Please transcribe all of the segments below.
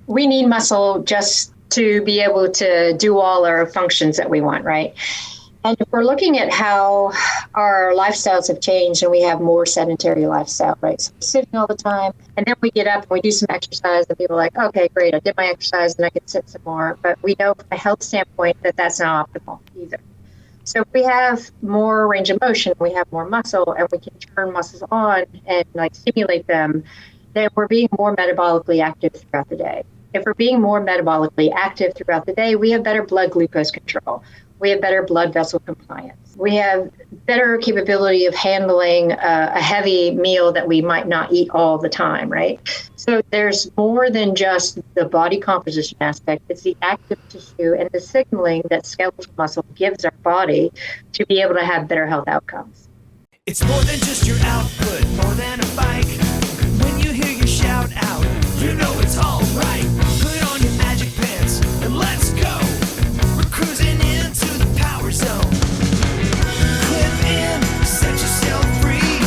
we need muscle just to be able to do all our functions that we want, right? And if we're looking at how our lifestyles have changed and we have more sedentary lifestyle, right? So we're sitting all the time, and then we get up and we do some exercise, and people are like, okay, great, I did my exercise and I can sit some more. But we know from a health standpoint that that's not optimal either. So if we have more range of motion, we have more muscle, and we can turn muscles on and like stimulate them, then we're being more metabolically active throughout the day. If we're being more metabolically active throughout the day, we have better blood glucose control. We have better blood vessel compliance. We have better capability of handling a heavy meal that we might not eat all the time, right? So there's more than just the body composition aspect. It's the active tissue and the signaling that skeletal muscle gives our body to be able to have better health outcomes. It's more than just your output, more than a bike. When you hear your shout out, you know it's all right. Put on your magic pants and let's go. We're cruising into the power zone. Clip in, set yourself free.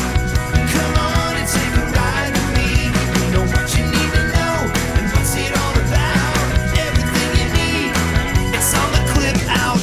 Come on and take a ride with me. Know what you need to know and what's it all about. Everything you need, it's on the Clip Out.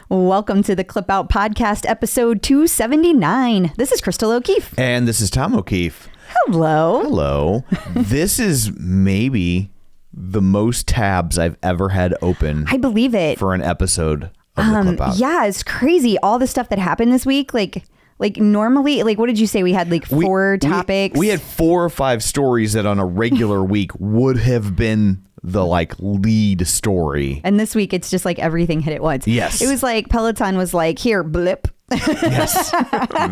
Welcome to the Clip Out Podcast, episode 279. This is Crystal O'Keefe. And this is Tom O'Keefe. Hello. Hello. This is maybe the most tabs I've ever had open. I believe it. For an episode of the Clip Out. Yeah, it's crazy. All the stuff that happened this week, like normally, like what did you say? We had like four topics. We had 4 or 5 stories that on a regular week would have been the like lead story. And this week it's just like everything hit at once. Yes. It was like Peloton was like, here, blip. Yes,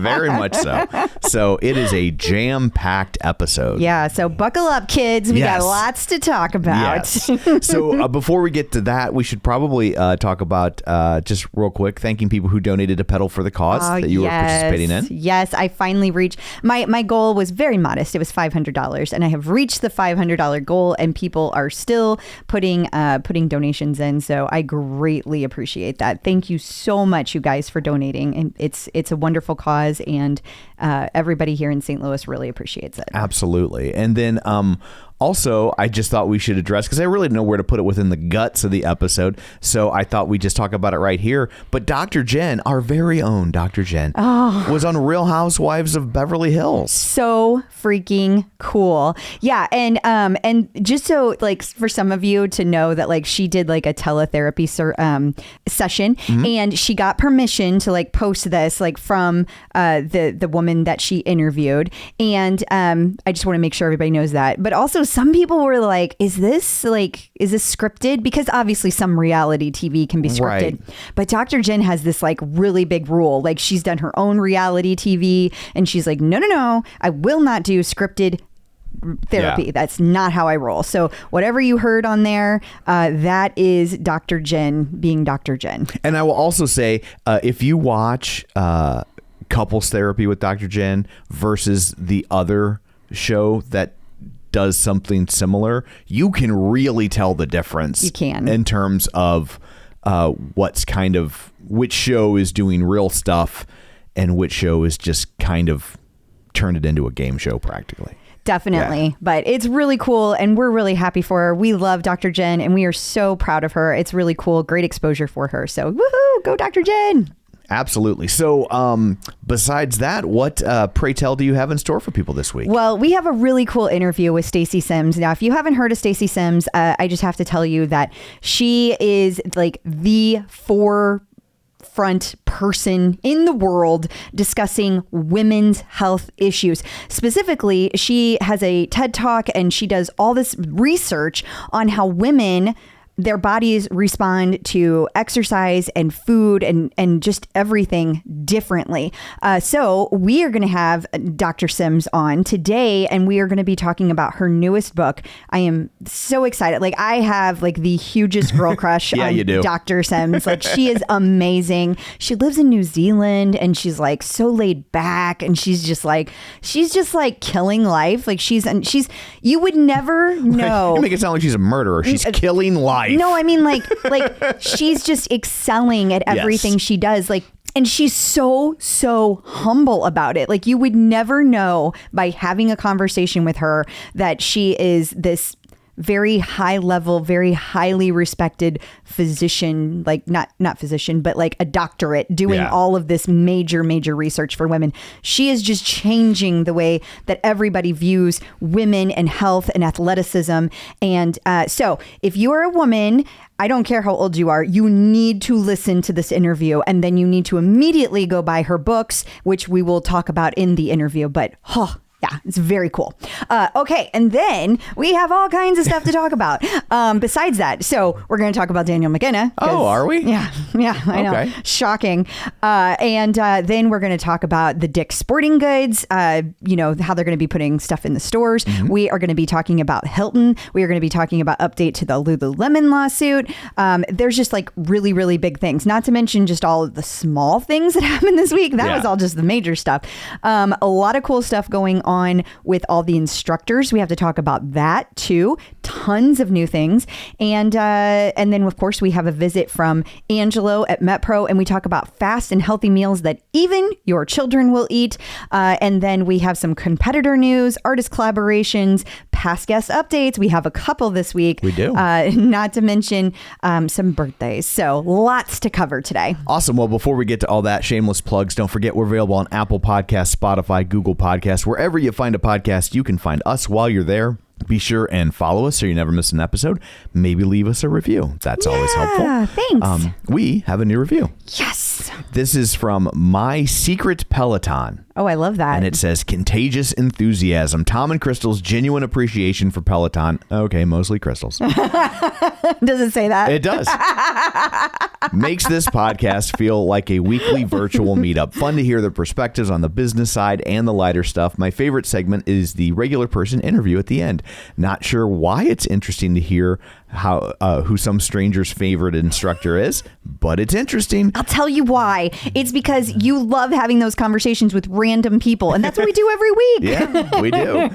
very much so. So it is a jam-packed episode. Yeah, so buckle up, kids. We got lots to talk about. Yes. So before we get to that, we should probably talk about, just real quick, thanking people who donated to Pedal for the Cause that you were participating in. Yes, I finally reached, my goal was very modest. It was $500, and I have reached the $500 goal, and people are still putting donations in, so I greatly appreciate that. Thank you so much, you guys, for donating, and it's a wonderful cause, and everybody here in St. Louis really appreciates it. Absolutely. And then also, I just thought we should address, because I really didn't know where to put it within the guts of the episode, so I thought we'd just talk about it right here. But Dr. Jen, our very own Dr. Jen, was on Real Housewives of Beverly Hills. So freaking cool. Yeah. And just so like for some of you to know that like she did like a teletherapy session, and she got permission to like post this like from the woman that she interviewed. And I just want to make sure everybody knows that. But also some people were like, is this scripted? Because obviously some reality TV can be scripted. Right. But Dr. Jen has this like really big rule. Like she's done her own reality TV, and she's like, no, I will not do scripted therapy. Yeah. That's not how I roll. So whatever you heard on there, that is Dr. Jen being Dr. Jen. And I will also say, if you watch Couples Therapy with Dr. Jen versus the other show that does something similar, you can really tell the difference. You can. In terms of what's kind of, which show is doing real stuff and which show is just kind of turned it into a game show practically. Definitely. Yeah. But it's really cool, and we're really happy for her. We love Dr. Jen, and we are so proud of her. It's really cool. Great exposure for her. So woohoo, go Dr. Jen. Absolutely. So besides that, what pray tell do you have in store for people this week? Well, we have a really cool interview with Stacy Sims. Now, if you haven't heard of Stacy Sims, I just have to tell you that she is like the forefront person in the world discussing women's health issues. Specifically, she has a TED Talk, and she does all this research on how women, their bodies respond to exercise and food and just everything differently. So we are going to have Dr. Sims on today, and we are going to be talking about her newest book. I am so excited. Like, I have like the hugest girl crush yeah, on you do. Dr. Sims. Like, she is amazing. She lives in New Zealand, and she's like so laid back, and she's just like killing life. Like she's you would never know. You make it sound like she's a murderer. She's killing life. life. No, I mean like she's just excelling at everything she does. Like, and she's so humble about it. Like, you would never know by having a conversation with her that she is this very high level, very highly respected physician, like not physician, but like a doctorate doing all of this major research for women. She is just changing the way that everybody views women and health and athleticism. And so if you are a woman, I don't care how old you are, you need to listen to this interview, and then you need to immediately go buy her books, which we will talk about in the interview. But yeah, it's very cool. Okay, and then we have all kinds of stuff to talk about besides that. So we're going to talk about Daniel McKenna. Oh, are we? Yeah, I know. Okay. Shocking. And then we're going to talk about the Dick's Sporting Goods, how they're going to be putting stuff in the stores. Mm-hmm. We are going to be talking about Hilton. We are going to be talking about update to the Lululemon lawsuit. There's just like really big things, not to mention just all of the small things that happened this week. That was all just the major stuff. A lot of cool stuff going on with all the instructors. We have to talk about that too. Tons of new things. And then of course we have a visit from Angelo at MetPro, and we talk about fast and healthy meals that even your children will eat. And then we have some competitor news, artist collaborations, past guest updates. We have a couple this week. We do. Not to mention some birthdays. So lots to cover today. Awesome. Well, before we get to all that, shameless plugs, don't forget we're available on Apple Podcasts, Spotify, Google Podcasts, wherever you find a podcast, you can find us while you're there. Be sure and follow us so you never miss an episode. Maybe leave us a review. That's always helpful. Thanks. We have a new review. Yes. This is from My Secret Peloton. Oh, I love that. And it says, contagious enthusiasm. Tom and Crystal's genuine appreciation for Peloton. Okay, mostly Crystal's. Does it say that? It does. Makes this podcast feel like a weekly virtual meetup. Fun to hear the perspectives on the business side and the lighter stuff. My favorite segment is the regular person interview at the end. Not sure why it's interesting to hear who some stranger's favorite instructor is, but it's interesting. I'll tell you why. It's because you love having those conversations with random people, and that's what we do every week. Yeah, we do.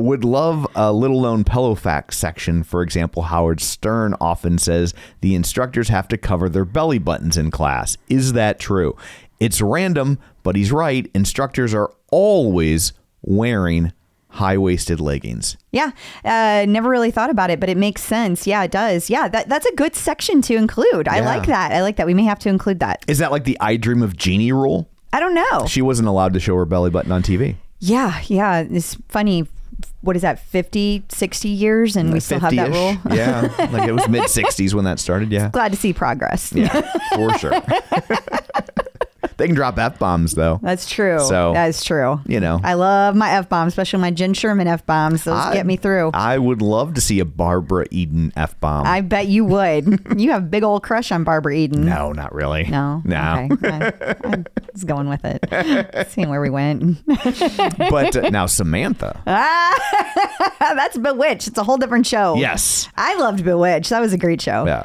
Would love a little known pillow facts section. For example, Howard Stern often says the instructors have to cover their belly buttons in class. Is that true? It's random, but he's right. Instructors are always wearing high-waisted leggings. Yeah. Never really thought about it, but it makes sense. Yeah, it does. Yeah, that's a good section to include. I like that. We may have to include that. Is that like the I Dream of Jeannie rule? I don't know. She wasn't allowed to show her belly button on TV. Yeah. It's funny. What is that, 50, 60 years, and we still have that rule? Yeah, like it was mid-60s when that started, yeah. Glad to see progress. Yeah, for sure. They can drop F-bombs, though. That's true. So, that is true. I love my F-bombs, especially my Jen Sherman F-bombs. Those get me through. I would love to see a Barbara Eden F-bomb. I bet you would. You have a big old crush on Barbara Eden. No, not really. No? Okay. I'm just going with it. Seeing where we went. But now Samantha. That's Bewitched. It's a whole different show. Yes. I loved Bewitched. That was a great show. Yeah.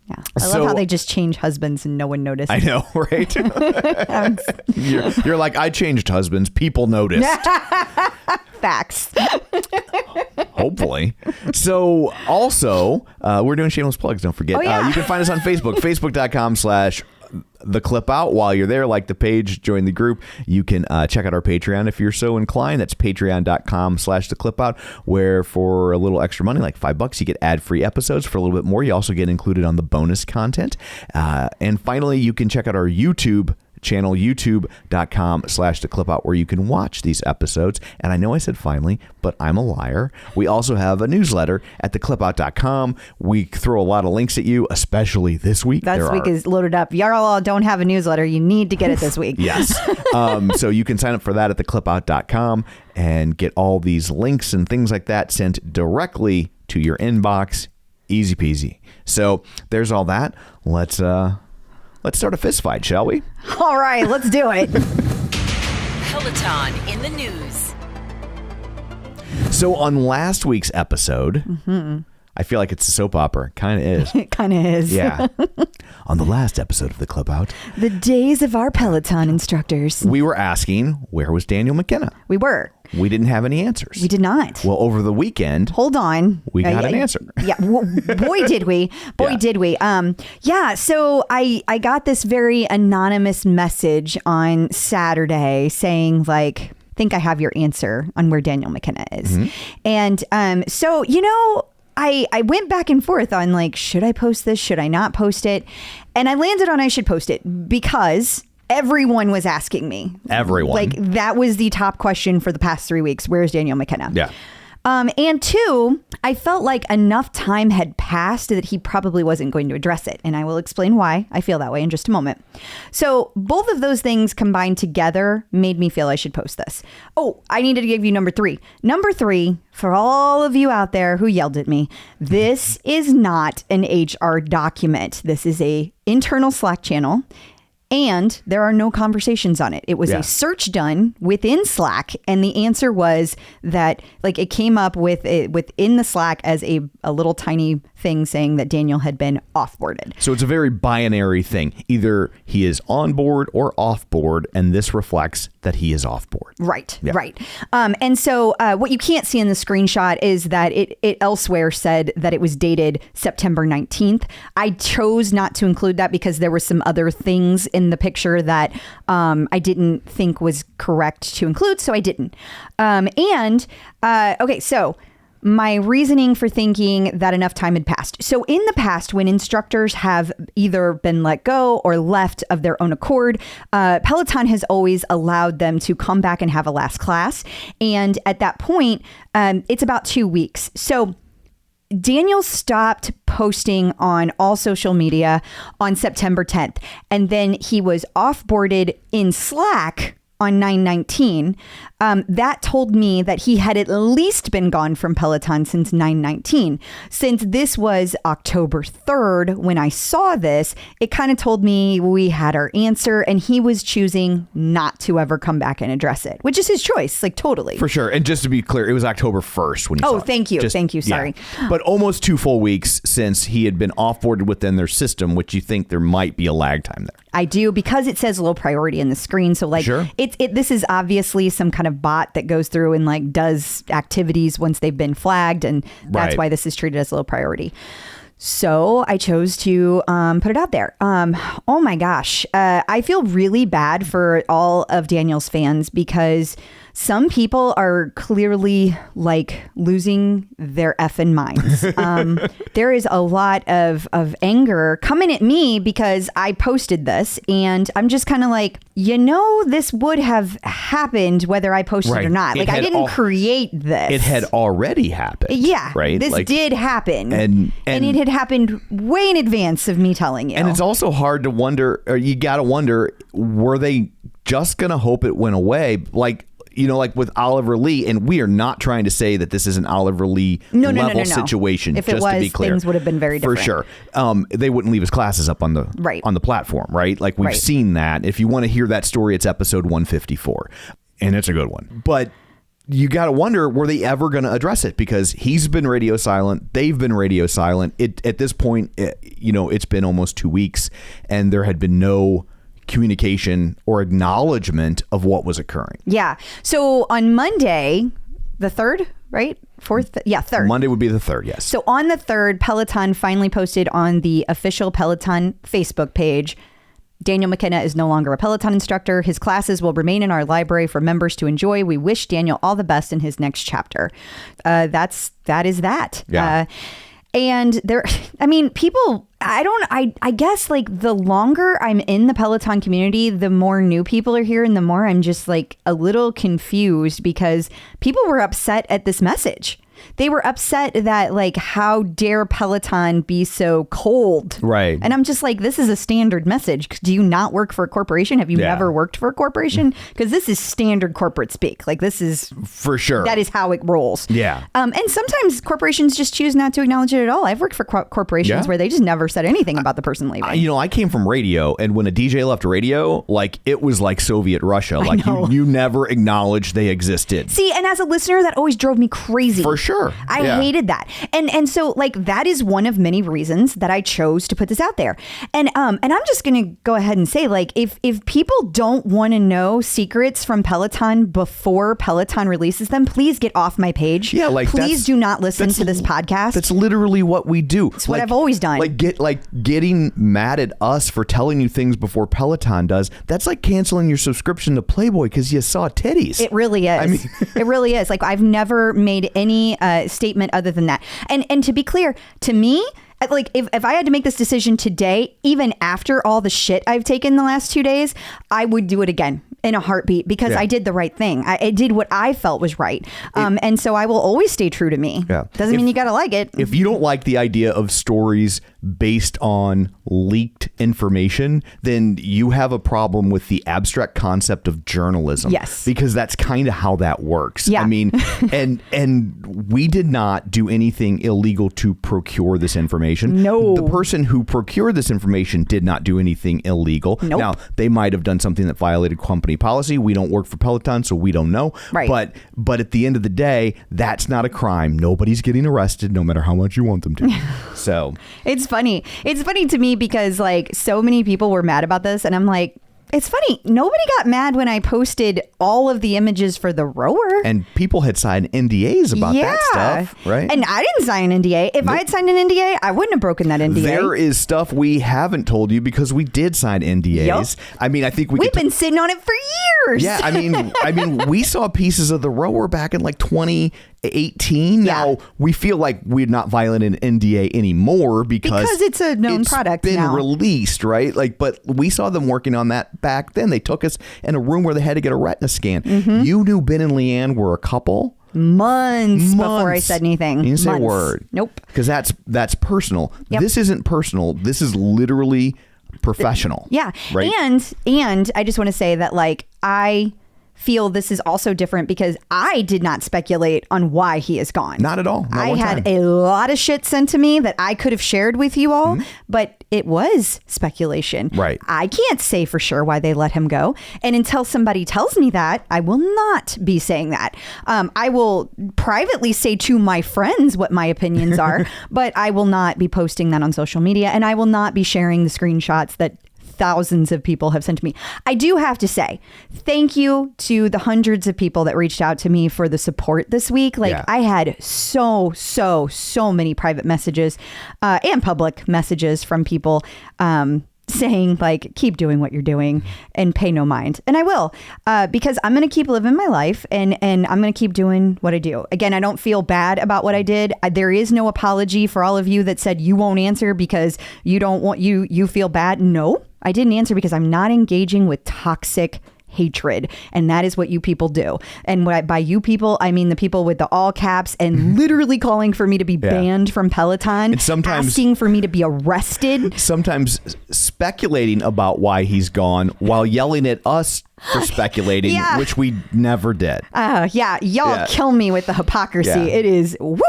Yeah, I love how they just change husbands and no one noticed. I know, right? You're like, I changed husbands. People noticed. Facts. Hopefully. So also, we're doing shameless plugs. Don't forget. Oh, yeah. You can find us on Facebook, facebook.com/The Clip Out. While you're there, like the page, join the group. You can check out our Patreon if you're so inclined. That's patreon.com/The Clip Out, where for a little extra money, like $5, you get ad-free episodes. For a little bit more, you also get included on the bonus content. And finally, you can check out our YouTube channel, youtube.com/The Clip Out, where you can watch these episodes. And I know I said finally, but I'm a liar. We also have a newsletter at theclipout.com. We throw a lot of links at you, especially this week. This week is loaded up. Y'all don't have a newsletter. You need to get it this week. Yes. So you can sign up for that at theclipout.com and get all these links and things like that sent directly to your inbox. Easy peasy. So there's all that. Let's start a fist fight, shall we? All right, let's do it. Peloton in the news. So on last week's episode, I feel like it's a soap opera. Kind of is. It kind of is. Yeah. On the last episode of the Club Out, The days of our Peloton instructors. we were asking, where was Daniel McKenna? We were. We didn't have any answers. We did not. Well, over the weekend, Hold on. we got an answer. Yeah. Boy, did we. Boy, Yeah. did we. So I got this very anonymous message on Saturday saying, like, think I have your answer on where Daniel McKenna is. And so, I went back and forth on, like, should I post this? Should I not post it? And I landed on I should post it because everyone was asking me. Everyone. Like, that was the top question for the past 3 weeks. Where's Daniel McKenna? Yeah. And two, I felt like enough time had passed that he probably wasn't going to address it. And I will explain why I feel that way in just a moment. So both of those things combined together made me feel I should post this. Oh, I needed to give you number three. Number three, for all of you out there who yelled at me, this is not an HR document. This is a internal Slack channel. And there are no conversations on it. It was a search done within Slack. And the answer was that, like, it came up with it within the Slack as a little tiny thing saying that Daniel had been offboarded. So it's a very binary thing. Either he is on board or off board, and this reflects that he is off board. Right, Yeah. right. And so what you can't see in the screenshot is that it elsewhere said that it was dated September 19th. I chose not to include that because there were some other things in the picture that I didn't think was correct to include, so I didn't. Okay, so my reasoning for thinking that enough time had passed. So in the past, when instructors have either been let go or left of their own accord, Peloton has always allowed them to come back and have a last class. And at that point, it's about 2 weeks. So Daniel stopped posting on all social media on September 10th. And then he was offboarded in Slack on 9/19. That told me that he had at least been gone from Peloton since 9/19. Since this was October 3rd when I saw this, it kind of told me we had our answer and he was choosing not to ever come back and address it, which is his choice, like, totally. For sure. And just to be clear, it was October 1st when you saw it. Thank you. Thank you. Sorry. Yeah. But almost 2 full weeks since he had been offboarded within their system, which you think there might be a lag time there. I do, because it says low priority in the screen. So, like, Sure. This is obviously some kind of bot that goes through and, like, does activities once they've been flagged. And that's Right. why this is treated as low priority. So I chose to put it out there. Oh my gosh. I feel really bad for all of Daniel's fans because some people are clearly, like, losing their effing minds. There is a lot of anger coming at me because I posted this, and I'm just kind of like, this would have happened whether I posted it or not. Like, I didn't create this. It had already happened. Yeah. Right? This did happen. And it had happened way in advance of me telling you. And it's also hard to wonder, or you got to wonder, were they just going to hope it went away? Like with Oliver Lee, and we are not trying to say that this is an Oliver Lee level situation. If it just was, to be clear, things would have been very different. For sure. They wouldn't leave his classes up on the platform, right? Like, we've seen that. If you want to hear that story, it's episode 154, and it's a good one. But you got to wonder, were they ever going to address it? Because he's been radio silent. They've been radio silent. At this point, it's been almost 2 weeks, and there had been no communication or acknowledgement of what was occurring. Yeah. So on Monday, the 3rd, right? 4th? Yeah, 3rd. Monday would be the 3rd, yes. So on the 3rd, Peloton finally posted on the official Peloton Facebook page, Daniel McKenna is no longer a Peloton instructor. His classes will remain in our library for members to enjoy. We wish Daniel all the best in his next chapter. That is that. Yeah. And people, I guess, like, the longer I'm in the Peloton community, the more new people are here and the more I'm just, like, a little confused because people were upset at this message. They were upset that, like, how dare Peloton be so cold? Right. And I'm just like, this is a standard message. Do you not work for a corporation? Have you never worked for a corporation? Because this is standard corporate speak. Like, this is... For sure. That is how it rolls. Yeah. And sometimes corporations just choose not to acknowledge it at all. I've worked for corporations where they just never said anything about the person leaving. I came from radio, and when a DJ left radio, like, it was like Soviet Russia. Like, you never acknowledged they existed. See, and as a listener, that always drove me crazy. For sure. I hated that. And so like that is one of many reasons that I chose to put this out there. And I'm just going to go ahead and say, like, if people don't want to know secrets from Peloton before Peloton releases them, please get off my page. Yeah, like please do not listen to this podcast. That's literally what we do. It's what I've always done. Getting mad at us for telling you things before Peloton does. That's like canceling your subscription to Playboy because you saw titties. It really is. I mean, it really is. Like, I've never made any statement other than that. And to be clear, to me, like, if I had to make this decision today, even after all the shit I've taken the last 2 days, I would do it again in a heartbeat because I did the right thing. I did what I felt was right. And so I will always stay true to me. Yeah. Doesn't mean you got to like it. If you don't like the idea of stories based on leaked information, then you have a problem with the abstract concept of journalism. Yes. Because that's kind of how that works. Yeah. I mean, and we did not do anything illegal to procure this information. No. The person who procured this information did not do anything illegal. Nope. Now, they might have done something that violated company policy. We don't work for Peloton, so we don't know. Right. But at the end of the day, that's not a crime. Nobody's getting arrested, no matter how much you want them to. So It's funny. It's funny to me because like so many people were mad about this, and I'm like, it's funny. Nobody got mad when I posted all of the images for the rower. and people had signed NDAs about that stuff, right? And I didn't sign an NDA. If I had signed an NDA, I wouldn't have broken that NDA. There is stuff we haven't told you because we did sign NDAs. Yep. I mean, I think We've been sitting on it for years. Yeah, I mean, we saw pieces of the rower back in like 2018. Yeah. Now we feel like we're not violating an NDA anymore because it's a known product It's been now. released, right? Like, but we saw them working on that back then. They took us in a room where they had to get a retina scan. Mm-hmm. You knew Ben and Leanne were a couple. Months before I said anything. You didn't say a Months. word. Nope. Because that's personal. Yep. This isn't personal. This is literally professional. Yeah. Right? And I just want to say that like I feel this is also different because I did not speculate on why he is gone. Not at all. Not I one had time. a lot of shit sent to me that I could have shared with you all, but it was speculation. Right. I can't say for sure why they let him go. And until somebody tells me that, I will not be saying that. I will privately say to my friends what my opinions are, but I will not be posting that on social media, and I will not be sharing the screenshots that thousands of people have sent to me. I do have to say thank you to the hundreds of people that reached out to me for the support this week. Like I had so many private messages and public messages from people saying like, keep doing what you're doing and pay no mind. And I will, because I'm going to keep living my life and I'm going to keep doing what I do. Again, I don't feel bad about what I did. There is no apology for all of you that said you won't answer because you don't want you feel bad. No, I didn't answer because I'm not engaging with toxic hatred, and that is what you people do. And by you people, I mean the people with the all caps and literally calling for me to be banned from Peloton, and sometimes asking for me to be arrested, sometimes speculating about why he's gone while yelling at us for speculating, which we never did. Y'all kill me with the hypocrisy. Yeah. It is woo.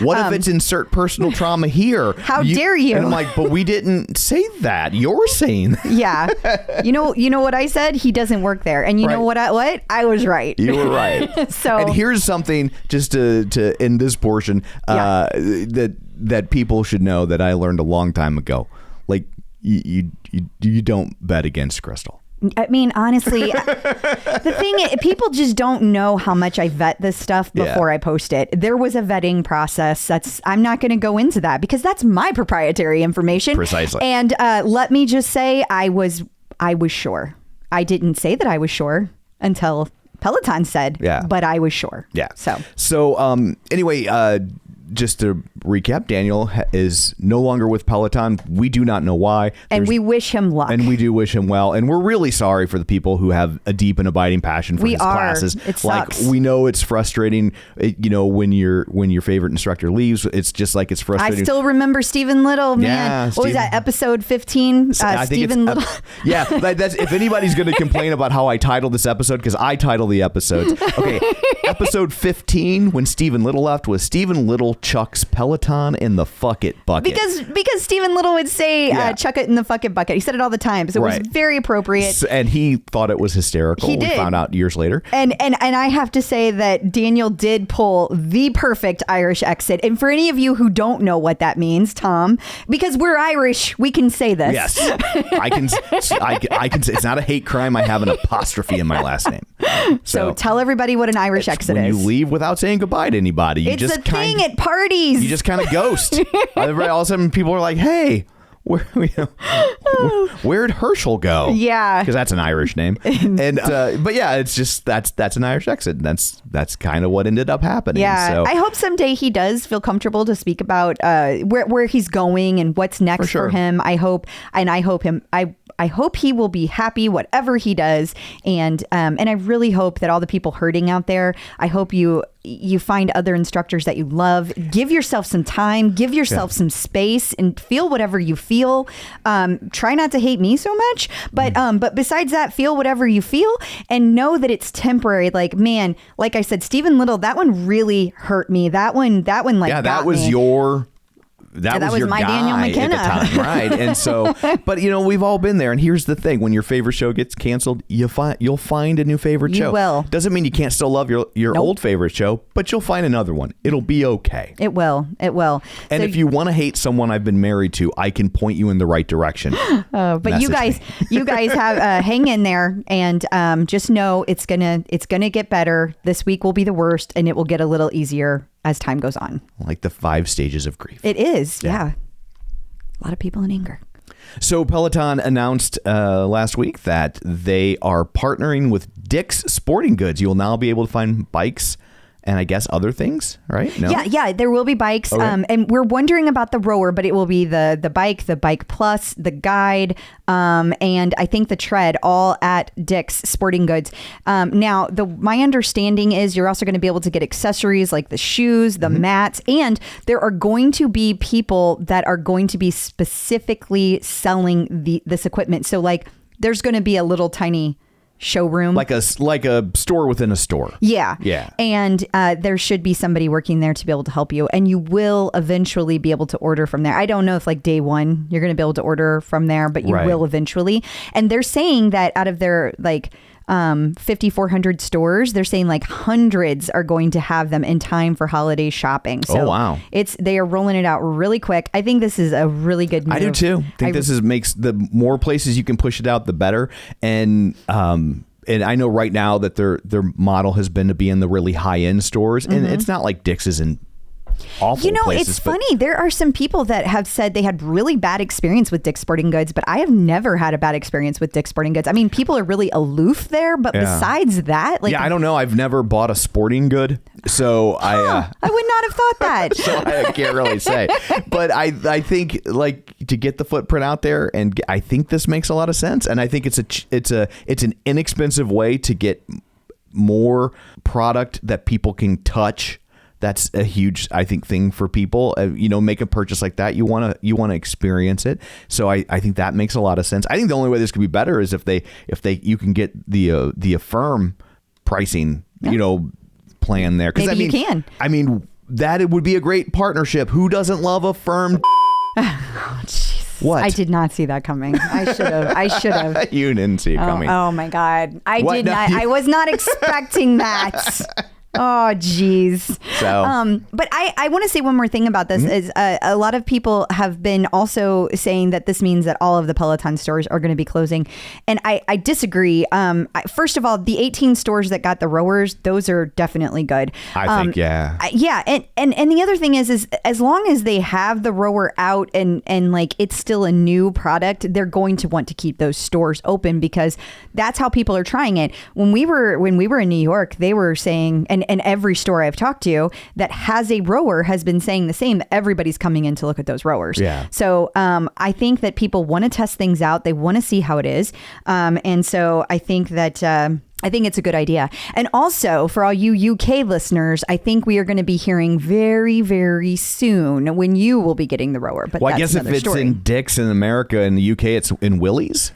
What if it's insert personal trauma here? How dare you? And I'm like, but we didn't say that. You're saying that. Yeah. You know what I said? He doesn't work there. And you know what I was right. You were right. So, and here's something just to end this portion that people should know that I learned a long time ago. Like you don't bet against Crystal. I mean, honestly, the thing is, people just don't know how much I vet this stuff before I post it. There was a vetting process. I'm not going to go into that because that's my proprietary information. Precisely. And let me just say, I was sure. I didn't say that I was sure until Peloton said, but I was sure. Yeah. So anyway, just to recap, Daniel is no longer with Peloton. We do not know why. And we wish him luck. And we do wish him well. And we're really sorry for the people who have a deep and abiding passion for his classes. It sucks. Like, we know it's frustrating, when your favorite instructor leaves. It's just like it's frustrating. I still remember Stephen Little, man. Yeah, what was that, episode 15? I think Stephen Little. That's if anybody's going to complain about how I titled this episode, because I title the episodes. Okay, episode 15, when Stephen Little left, was Stephen Little chucks Peloton in the fuck it bucket. Because Stephen Little would say, chuck it in the fuck it bucket. He said it all the time. So it was very appropriate. And he thought it was hysterical. He did. We found out years later. And I have to say that Daniel did pull the perfect Irish exit. And for any of you who don't know what that means, Tom, because we're Irish, we can say this. Yes. I can say it's not a hate crime. I have an apostrophe in my last name. So tell everybody what an Irish exit when is. you leave without saying goodbye to anybody. It's a thing at parties. You just kind of ghost. All of a sudden people are like, hey, where'd Herschel go? Yeah. Because that's an Irish name. And but yeah, it's just that's an Irish exit. That's kind of what ended up happening. Yeah. So, I hope someday he does feel comfortable to speak about where he's going and what's next for him. I hope he will be happy whatever he does. And I really hope that all the people hurting out there, I hope you find other instructors that you love. Give yourself some time, give yourself some space, and feel whatever you feel. Try not to hate me so much, but besides that, feel whatever you feel and know that it's temporary. Like, man, like I said, Stephen Little, that one really hurt me. That one like, that was your... That was your my guy Daniel McKenna. at the time, right? And so, but we've all been there. And here's the thing: when your favorite show gets canceled, you'll find a new favorite show. You will. Doesn't mean you can't still love your old favorite show, but you'll find another one. It'll be okay. It will. And if you want to hate someone I've been married to, I can point you in the right direction. But you guys have hang in there and just know it's gonna get better. This week will be the worst, and it will get a little easier as time goes on. Like the 5 stages of grief. It is, yeah. A lot of people in anger. So Peloton announced last week that they are partnering with Dick's Sporting Goods. You will now be able to find bikes and I guess other things, right? No? Yeah, there will be bikes. Okay. And we're wondering about the rower, but it will be the bike plus, the guide, and I think the tread, all at Dick's Sporting Goods. Now, my understanding is you're also going to be able to get accessories like the shoes, the mats, and there are going to be people that are going to be specifically selling this equipment. So like there's going to be a little tiny showroom, like a store within a store. Yeah. And there should be somebody working there to be able to help you, and you will eventually be able to order from there. I don't know if like day one you're going to be able to order from there, but you will eventually. And they're saying that out of their like 5,400 stores, they're saying like hundreds are going to have them in time for holiday shopping. So wow. They are rolling it out really quick. I think this is a really good move. I do too. I think makes the more places you can push it out, the better. And I know right now that their model has been to be in the really high end stores, and it's not like Dick's is in awful places. It's funny. There are some people that have said they had really bad experience with Dick's Sporting Goods, but I have never had a bad experience with Dick's Sporting Goods. I mean, people are really aloof there, but besides that, like, I don't know. I've never bought a sporting good, so I would not have thought that. So I can't really say, but I think like to get the footprint out there, and I think this makes a lot of sense, and I think it's an inexpensive way to get more product that people can touch. That's a huge, I think, thing for people. Make a purchase like that. You want to experience it. So I think that makes a lot of sense. I think the only way this could be better is if you can get the Affirm pricing, plan there. Maybe you can. I mean, that it would be a great partnership. Who doesn't love Affirm? Oh, jeez. What? I did not see that coming. I should have. You didn't see it coming. Oh my God. I What? did No, not. I was not expecting that. Oh, geez. So, but I want to say one more thing about this is a lot of people have been also saying that this means that all of the Peloton stores are going to be closing. And I disagree. First of all, the 18 stores that got the rowers, those are definitely good. I think, yeah. Yeah. And the other thing is as long as they have the rower out and like it's still a new product, they're going to want to keep those stores open because that's how people are trying it. When we were in New York, they were saying, and every store I've talked to that has a rower has been saying the same. Everybody's coming in to look at those rowers. Yeah. So I think that people want to test things out. They want to see how it is. And so I think that I think it's a good idea. And also for all you UK listeners, I think we are going to be hearing very, very soon when you will be getting the rower. But I guess if it's in Dick's in America, in the UK, it's in Willie's.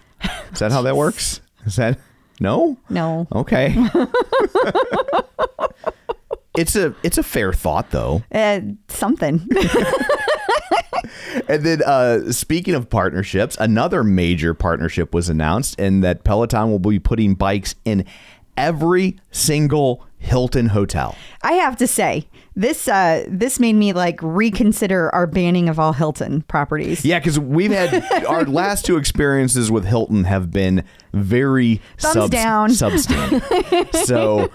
Is that how that works? Is that... No? No. Okay. It's a fair thought, though. Something. And then speaking of partnerships, another major partnership was announced, and that Peloton will be putting bikes in every single Hilton hotel. I have to say, this made me like reconsider our banning of all Hilton properties. Yeah, because we've had our last two experiences with Hilton have been very down substandard. So,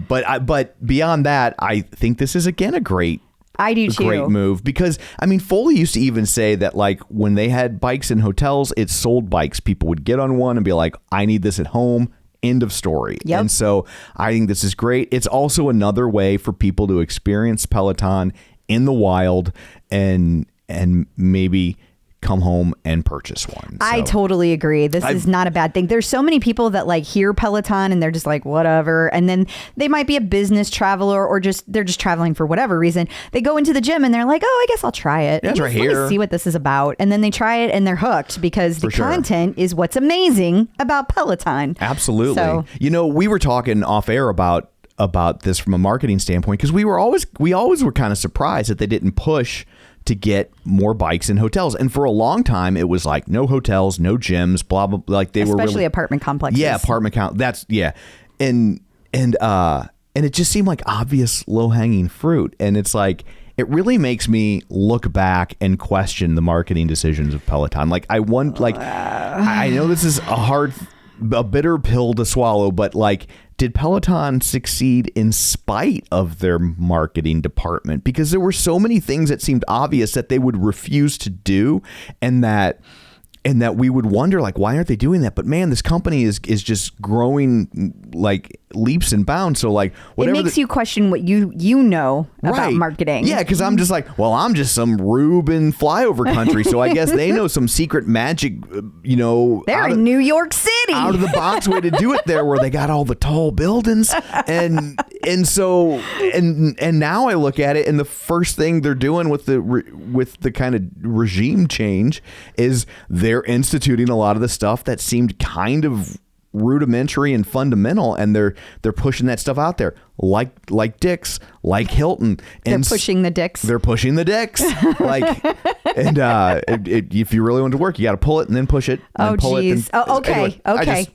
but beyond that, I think this is again a great move, because I mean, Foley used to even say that like when they had bikes in hotels, it's sold bikes. People would get on one and be like, I need this at home. End of story. Yep. And so I think this is great. It's also another way for people to experience Peloton in the wild and maybe come home and purchase one. I totally agree. This is not a bad thing. There's so many people that like hear Peloton and they're just like, whatever. And then they might be a business traveler or they're just traveling for whatever reason. They go into the gym and they're like, oh, I guess I'll try it. That's right here. Let me see what this is about. And then they try it and they're hooked because the content is what's amazing about Peloton. Absolutely. So, we were talking off air about this from a marketing standpoint, because we always were kind of surprised that they didn't push to get more bikes in hotels. And for a long time, it was like no hotels, no gyms, blah, blah, blah. Like they were especially apartment complexes. Yeah, that's, yeah. And it just seemed like obvious low-hanging fruit. And it's like, it really makes me look back and question the marketing decisions of Peloton. Like I know this is a bitter pill to swallow, but like, did Peloton succeed in spite of their marketing department? Because there were so many things that seemed obvious that they would refuse to do, and that we would wonder, like, why aren't they doing that? But man, this company is just growing like leaps and bounds. So like, whatever it makes you question what you know about marketing. Yeah, because I'm just like, well, I'm just some rube in flyover country, so I guess they know some secret magic. They're in New York City, out of the box way to do it there, where they got all the tall buildings, and now I look at it, and the first thing they're doing with the kind of regime change is they're instituting a lot of the stuff that seemed kind of rudimentary and fundamental, and they're pushing that stuff out there, like Dick's, like Hilton. And they're pushing the dicks. They're pushing the dicks. Like, and if you really want to work, you got to pull it and then push it. Oh, geez. Oh, okay. Anyway, okay.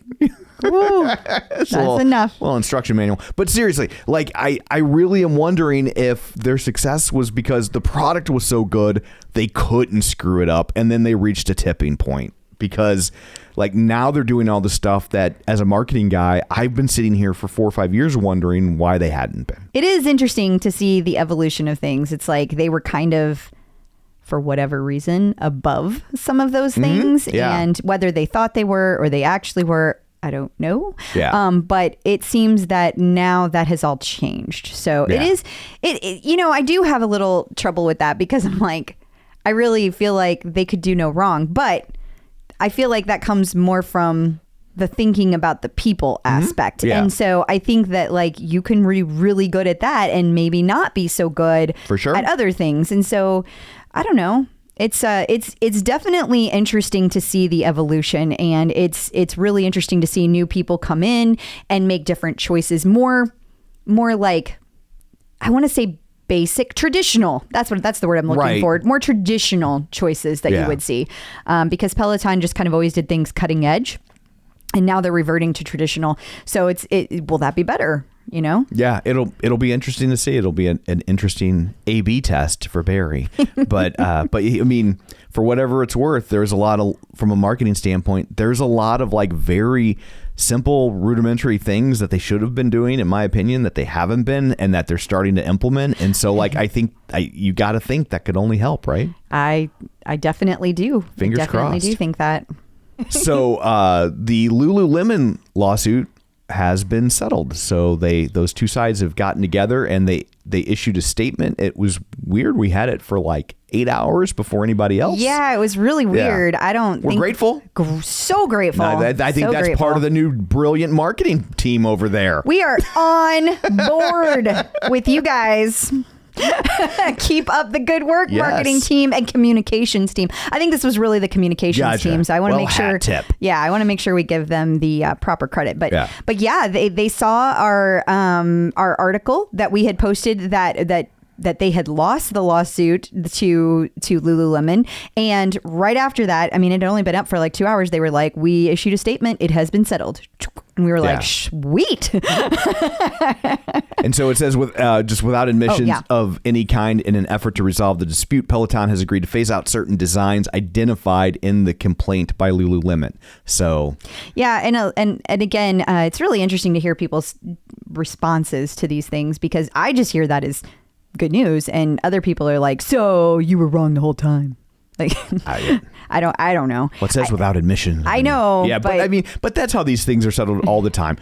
Woo. That's enough. Well, instruction manual. But seriously, like I really am wondering if their success was because the product was so good they couldn't screw it up, and then they reached a tipping point. Because like now they're doing all the stuff that, as a marketing guy, I've been sitting here for 4 or 5 years wondering why they hadn't been. It is interesting to see the evolution of things. It's like they were kind of, for whatever reason, above some of those things. Yeah. And whether they thought they were or they actually were, I don't know. Yeah. But it seems that now that has all changed. So Yeah. I do have a little trouble with that, because I'm like, I really feel like they could do no wrong. But I feel like that comes more from the thinking about the people aspect. Yeah. And so I think that like you can be really good at that and maybe not be so good For sure. at other things. And so I don't know. It's definitely interesting to see the evolution, and it's really interesting to see new people come in and make different choices, more like, I want to say basic, traditional. That's the word I'm looking for. More traditional choices that you would see, because Peloton just kind of always did things cutting edge, and now they're reverting to traditional. So will that be better? Yeah, it'll be interesting to see. It'll be an interesting A/B test for Barry. But I mean, for whatever it's worth, there's a lot of, from a marketing standpoint, there's a lot of like very simple, rudimentary things that they should have been doing, in my opinion, that they haven't been, and that they're starting to implement. And so, like, I think you got to think that could only help, right? I definitely do. Fingers crossed. I definitely crossed. do think that. So the Lululemon lawsuit has been settled. So those two sides have gotten together, and they issued a statement. It was weird. We had it for like 8 hours before anybody else. Yeah, it was really weird. Yeah. We're grateful. So grateful. No, I think that's part of the new brilliant marketing team over there. We are on board with you guys. Keep up the good work, Yes. marketing team and communications team. I think this was really the communications Gotcha. team. So I want to Well, make sure. hat tip. Yeah, I want to make sure we give them the proper credit. But yeah, they saw our article that we had posted that they had lost the lawsuit to Lululemon. And right after that, I mean, it had only been up for like 2 hours. They were like, we issued a statement. It has been settled. And we were like, sweet. And so it says, just without admissions of any kind in an effort to resolve the dispute, Peloton has agreed to phase out certain designs identified in the complaint by Lululemon. So. Yeah. And again, it's really interesting to hear people's responses to these things, because I just hear that as good news, and other people are like, so you were wrong the whole time. Like, I don't know. Well, it says without admission. I know. Yeah, but that's how these things are settled all the time.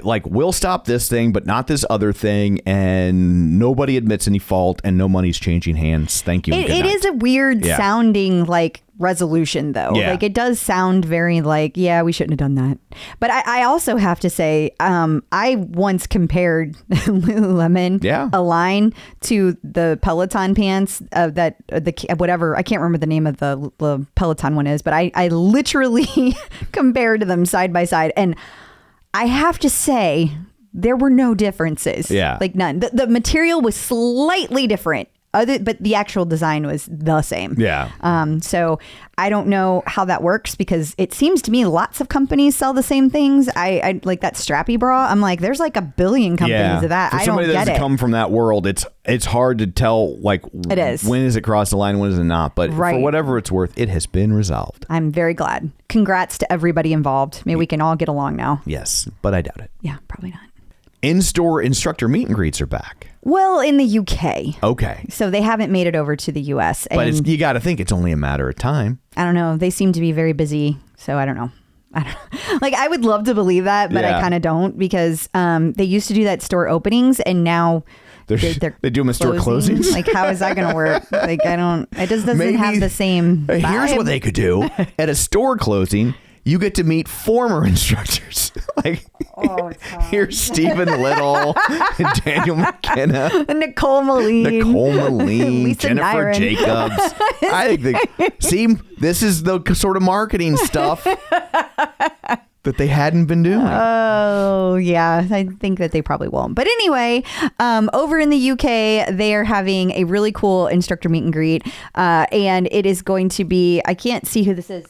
Like, we'll stop this thing, but not this other thing, and nobody admits any fault, and no money's changing hands. Thank you. It is a weird sounding like resolution, though. Yeah. Like, it does sound very like, yeah, we shouldn't have done that. But I also have to say, I once compared Lululemon Align to the Peloton pants whatever, I can't remember the name of the Peloton one is, but I literally compared them side by side, and I have to say there were no differences. Yeah, like none. The material was slightly different. But the actual design was the same. Yeah. So I don't know how that works, because it seems to me lots of companies sell the same things. I like that strappy bra. I'm like, there's like a billion companies of that. For I don't somebody that get doesn't it. come from that world, it's hard to tell, like, it is. When is it crossed the line, when is it not? But for whatever it's worth, it has been resolved. I'm very glad. Congrats to everybody involved. Maybe we can all get along now. Yes, but I doubt it. Yeah, probably not. In-store instructor meet and greets are back. Well, in the UK. Okay. So they haven't made it over to the US. But you got to think it's only a matter of time. I don't know. They seem to be very busy. So I don't know. Like, I would love to believe that, but I kind of don't, because they used to do that store openings, and now they do them as store closings. Like, how is that going to work? Like, it just doesn't have the same vibe. Here's what they could do. At a store closing, you get to meet former instructors. Like, here's Stephen Little, Daniel McKenna, Nicole Moline, Lisa Jennifer Nyron. Jacobs. I think this is the sort of marketing stuff that they hadn't been doing. Oh, yeah. I think that they probably won't. But anyway, over in the UK, they are having a really cool instructor meet and greet. And it is going to be, I can't see who this is.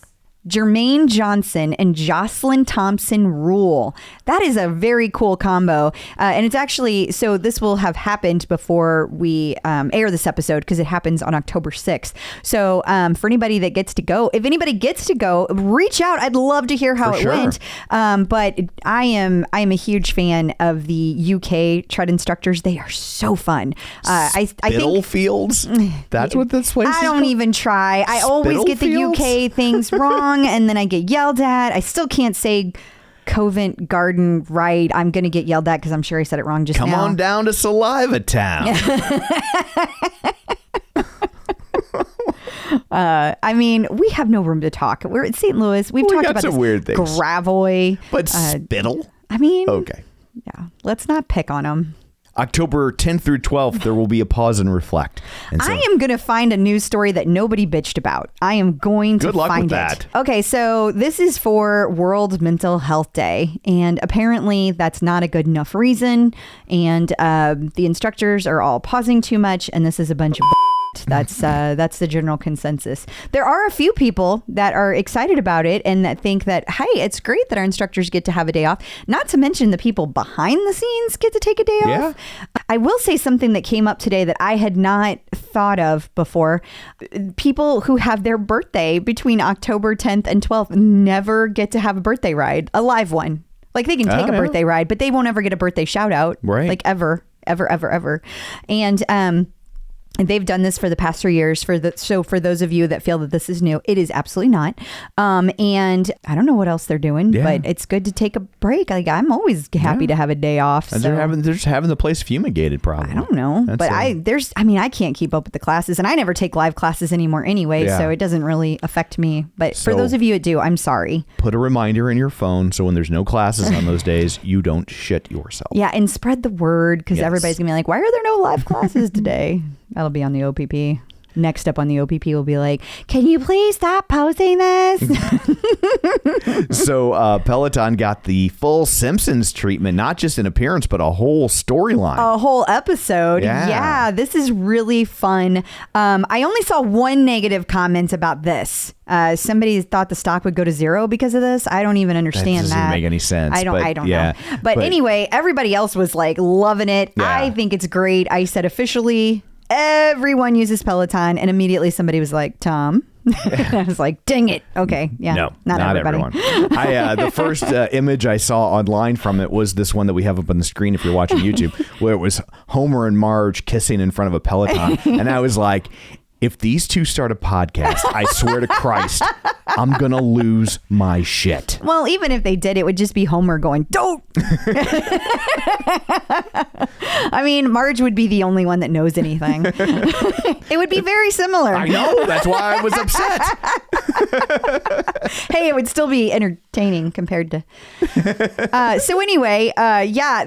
Jermaine Johnson and Jocelyn Thompson Rule. That is a very cool combo. And it's actually, so this will have happened before we air this episode, because it happens on October 6th. So for anybody that gets to go, if anybody gets to go, reach out. I'd love to hear how it went. But I am a huge fan of the UK tread instructors. They are so fun. I think Fields? That's what this place is I don't even try. I always get the UK things wrong, and then I get yelled at. I still can't say Covent Garden right. I'm going to get yelled at because I'm sure I said it wrong just now. Come on down to Saliva Town. I mean, we have no room to talk. We're in St. Louis. We've talked about some this weird things. Gravoy. But Spittle? I mean, okay. Yeah, let's not pick on them. October 10th through 12th, there will be a pause and reflect. And so, I am going to find a news story that nobody bitched about. I am going to good luck find with it. that. Okay, so this is for World Mental Health Day, and apparently that's not a good enough reason, and the instructors are all pausing too much, and this is a bunch of That's the general consensus. There are a few people that are excited about it and that think that, hey, it's great that our instructors get to have a day off. Not to mention the people behind the scenes get to take a day off. I will say something that came up today that I had not thought of before. People who have their birthday between October 10th and 12th never get to have a birthday ride, a live one. Like, they can take a birthday ride, but they won't ever get a birthday shout out. Right. Like, ever. And They've done this for the past 3 years. So for those of you that feel that this is new, it is absolutely not. And I don't know what else they're doing, but it's good to take a break. Like, I'm always happy to have a day off. So. They're just having the place fumigated, probably. I don't know, but I can't keep up with the classes, and I never take live classes anymore anyway, so it doesn't really affect me. But for those of you that do, I'm sorry. Put a reminder in your phone so when there's no classes on those days, you don't shit yourself. Yeah, and spread the word, because everybody's gonna be like, why are there no live classes today? That'll be on the OPP. Next up on the OPP will be like, can you please stop posting this? So Peloton got the full Simpsons treatment, not just in appearance, but a whole storyline. A whole episode. Yeah, this is really fun. I only saw one negative comment about this. Somebody thought the stock would go to zero because of this. I don't even understand that. Doesn't make any sense. I don't know. But anyway, everybody else was like loving it. Yeah. I think it's great. I said officially, everyone uses Peloton, and immediately somebody was like, Tom. I was like, dang it. Okay. Yeah. No, not everyone. The first image I saw online from it was this one that we have up on the screen if you're watching YouTube, where it was Homer and Marge kissing in front of a Peloton. And I was like, if these two start a podcast, I swear to Christ, I'm going to lose my shit. Well, even if they did, it would just be Homer going, don't. I mean, Marge would be the only one that knows anything. It would be very similar. I know. That's why I was upset. Hey, it would still be entertaining compared to. So anyway,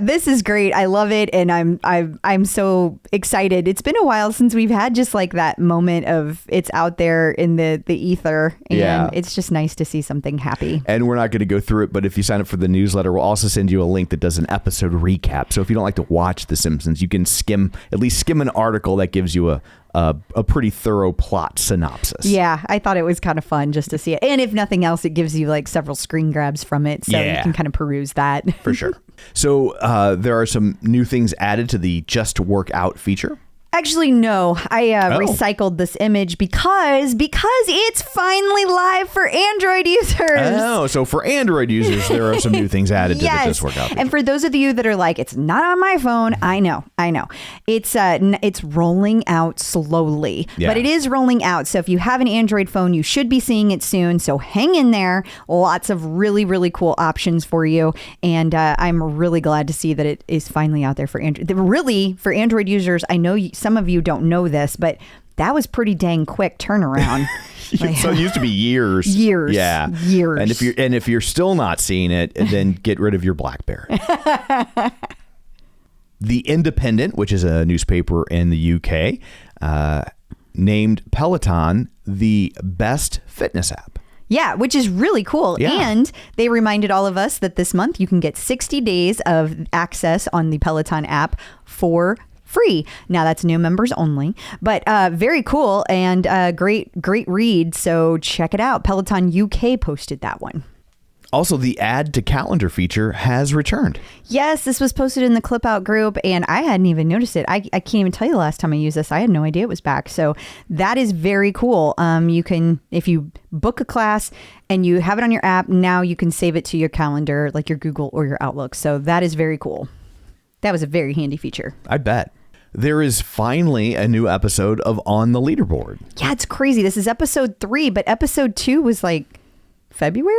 this is great. I love it, and I'm so excited. It's been a while since we've had just like that moment of it's out there in the ether, and it's just nice to see something happy. And we're not going to go through it, but if you sign up for the newsletter, we'll also send you a link that does an episode recap. So if you don't like to watch The Simpsons, you can at least skim an article that gives you a pretty thorough plot synopsis. Yeah, I thought it was kind of fun just to see it. And if nothing else, it gives you like several screen grabs from it. So you can kind of peruse that. For sure. So there are some new things added to the Just Work Out feature. Actually, no. I recycled this image because it's finally live for Android users. Oh, so for Android users, there are some new things added to the Just Work Out feature. And for those of you that are like, it's not on my phone, I know. It's rolling out slowly, but it is rolling out. So if you have an Android phone, you should be seeing it soon. So hang in there. Lots of really, really cool options for you. And I'm really glad to see that it is finally out there for Android. Really, for Android users, I know some of you don't know this, but that was pretty dang quick turnaround. So it used to be years. Years. And if you're still not seeing it, then get rid of your BlackBerry. The Independent, which is a newspaper in the UK, named Peloton the best fitness app. Yeah, which is really cool. Yeah. And they reminded all of us that this month you can get 60 days of access on the Peloton app for free. Now that's new members only, but very cool and great read. So check it out. Peloton UK posted that one. Also, the add to calendar feature has returned. Yes, this was posted in the Clip Out group, and I hadn't even noticed it. I can't even tell you the last time I used this. I had no idea it was back. So that is very cool. You can, if you book a class and you have it on your app, now you can save it to your calendar, like your Google or your Outlook. So that is very cool. That was a very handy feature. I bet. There is finally a new episode of On The Leaderboard. Yeah, it's crazy. This is episode 3, but episode 2 was like February?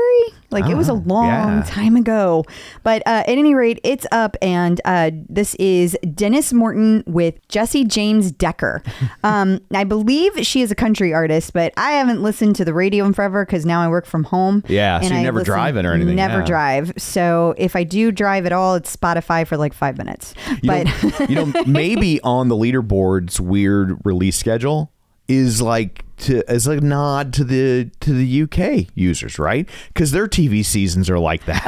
Like it was a long time ago. But at any rate, it's up, and this is Dennis Morton with Jesse James Decker. I believe she is a country artist, but I haven't listened to the radio in forever because now I work from home. Yeah, so you never drive it or anything. Never drive. So if I do drive at all, it's Spotify for like 5 minutes. Maybe On The Leaderboard's weird release schedule is like as a nod to the UK users, right? Because their TV seasons are like that.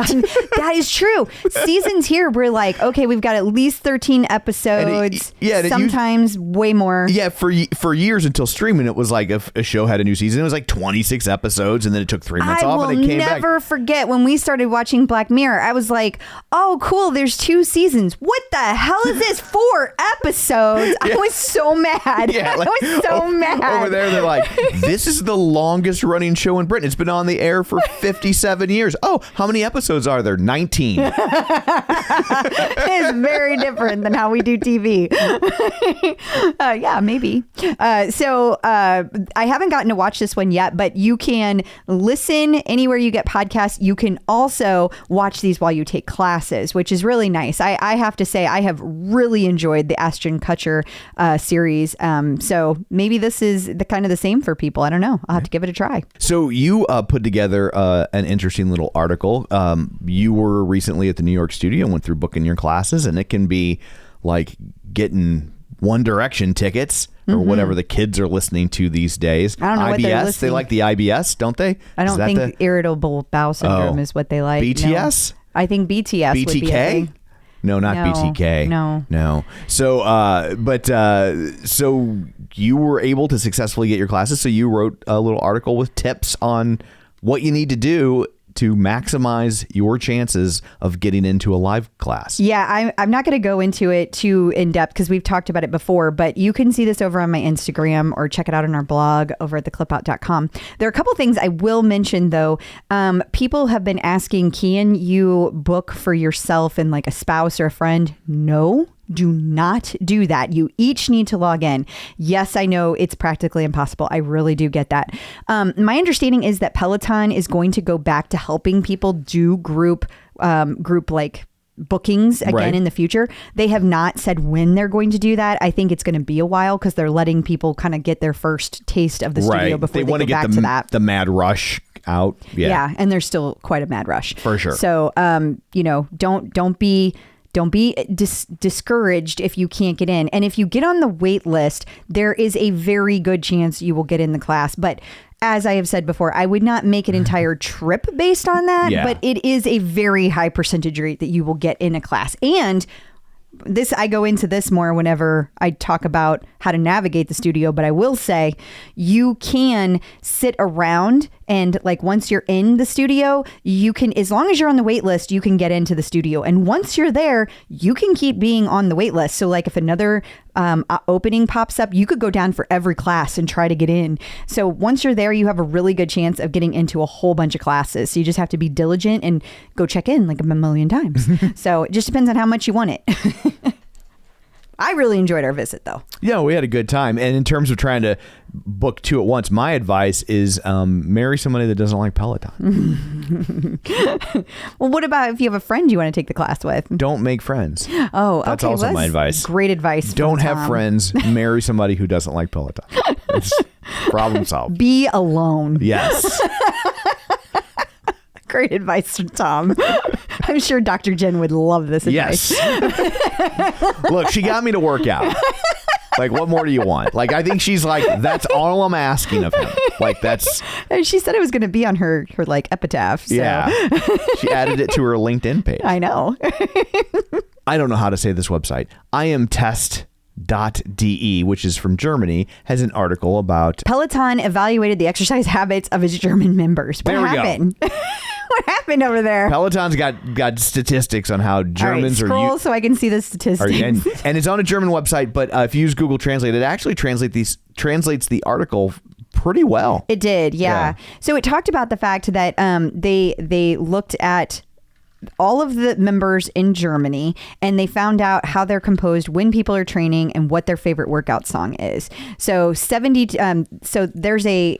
That is true. Seasons here, we're like, okay, we've got at least 13 episodes. Sometimes way more. Yeah, for years until streaming, it was like if a show had a new season, it was like 26 episodes, and then it took 3 months off, and it came back. I will never forget when we started watching Black Mirror. I was like, oh, cool, there's 2 seasons. What the hell is this? 4 episodes? I was so mad. I was so mad. Over there, they're like, like, this is the longest running show in Britain. It's been on the air for 57 years. Oh, how many episodes are there? 19. It's very different than how we do TV. Yeah, maybe. So I haven't gotten to watch this one yet, but you can listen anywhere you get podcasts. You can also watch these while you take classes, which is really nice. I have to say, I have really enjoyed the Ashton Kutcher series. So maybe this is the kind of the same for people. I don't know. I'll have to give it a try. So you put together an interesting little article. You were recently at the New York studio and went through booking your classes, and it can be like getting One Direction tickets or whatever the kids are listening to these days. I don't know what they're IBS, listening. they like the IBS, don't they? I don't think irritable bowel syndrome is what they like. BTS? No. I think BTS would be a BTK? thing. No, not No, BTK. No. So, so you were able to successfully get your classes. So you wrote a little article with tips on what you need to do to maximize your chances of getting into a live class. Yeah, I'm not going to go into it too in depth because we've talked about it before, but you can see this over on my Instagram or check it out on our blog over at theclipout.com. There are a couple things I will mention though. People have been asking, can you book for yourself and like a spouse or a friend? No. Do not do that. You each need to log in. Yes, I know it's practically impossible. I really do get that. My understanding is that Peloton is going to go back to helping people do group like bookings again in the future. They have not said when they're going to do that. I think it's going to be a while because they're letting people kind of get their first taste of the studio before they go back to that. The mad rush out. Yeah, and there's still quite a mad rush for sure. So, don't be discouraged if you can't get in. And if you get on the wait list, there is a very good chance you will get in the class. But as I have said before, I would not make an entire trip based on that. Yeah. But it is a very high percentage rate that you will get in a class. And this, I go into this more whenever I talk about how to navigate the studio, but I will say you can sit around and like once you're in the studio, you can, as long as you're on the wait list, you can get into the studio. And once you're there, you can keep being on the wait list. So like if another opening pops up, you could go down for every class and try to get in. So once you're there, you have a really good chance of getting into a whole bunch of classes. So you just have to be diligent and go check in like a million times. So it just depends on how much you want it. I really enjoyed our visit, though. Yeah, we had a good time. And in terms of trying to book two at once, my advice is marry somebody that doesn't like Peloton. Well, what about if you have a friend you want to take the class with? Don't make friends. Oh, that's okay, also my advice. Great advice. Don't have friends. Marry somebody who doesn't like Peloton. It's problem solved. Be alone. Yes. Great advice from Tom. I'm sure Dr. Jen would love this advice. Yes. Look, she got me to work out. Like, what more do you want? Like, I think she's like, that's all I'm asking of him. Like, that's... And she said it was going to be on her like epitaph. So. Yeah. She added it to her LinkedIn page. I know. I don't know how to say this website. IamTest.de, which is from Germany, has an article about... Peloton evaluated the exercise habits of its German members. What happened? What happened over there? Peloton's got statistics on how Germans All right, scroll so I can see the statistics. And it's on a German website, but if you use Google Translate, it actually translates the article pretty well. It did, yeah. So it talked about the fact that they looked at all of the members in Germany and they found out how they're composed when people are training and what their favorite workout song is. So so there's a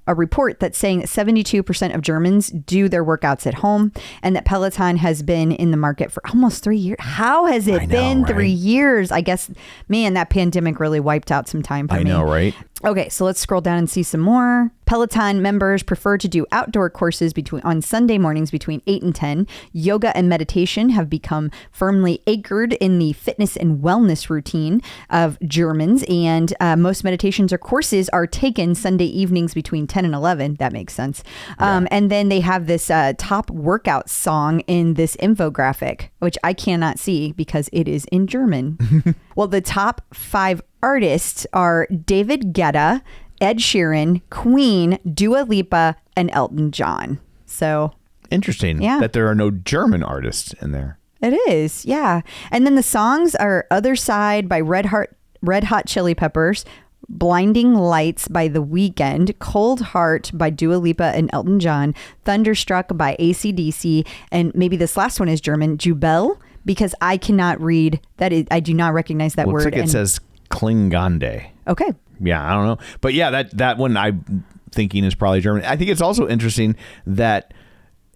report that's saying that 72% of Germans do their workouts at home and that Peloton has been in the market for almost 3 years. How has it been 3 years? I guess, man, that pandemic really wiped out some time for me. I know, right? Okay, so let's scroll down and see some more. Peloton members prefer to do outdoor courses on Sunday mornings between 8 and 10. Yoga and meditation have become firmly anchored in the fitness and wellness routine of Germans. And most meditations or courses are taken Sunday evenings between 10 and 11. That makes sense. And then they have this top workout song in this infographic, which I cannot see because it is in German. Well, the top 5 artists are David Guetta, Ed Sheeran, Queen, Dua Lipa, and Elton John. So interesting that there are no German artists in there. It is, yeah. And then the songs are Other Side by Red Hot Chili Peppers, Blinding Lights by The Weeknd, Cold Heart by Dua Lipa and Elton John, Thunderstruck by AC/DC, and maybe this last one is German, Jubel, because I cannot read that. I do not recognize that word. Looks like it says Klingande. Okay. Yeah, I don't know. But yeah, that one I'm thinking is probably German. I think it's also interesting that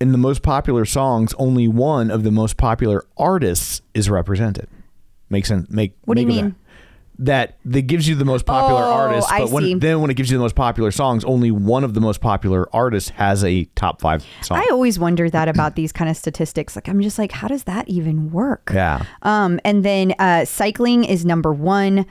in the most popular songs, only one of the most popular artists is represented. Makes sense. What do you mean? That gives you the most popular artist, but when it gives you the most popular songs, only one of the most popular artists has a top 5 song. I always wonder that about these kind of statistics. Like, I'm just like, how does that even work? Yeah. And then cycling is number 1.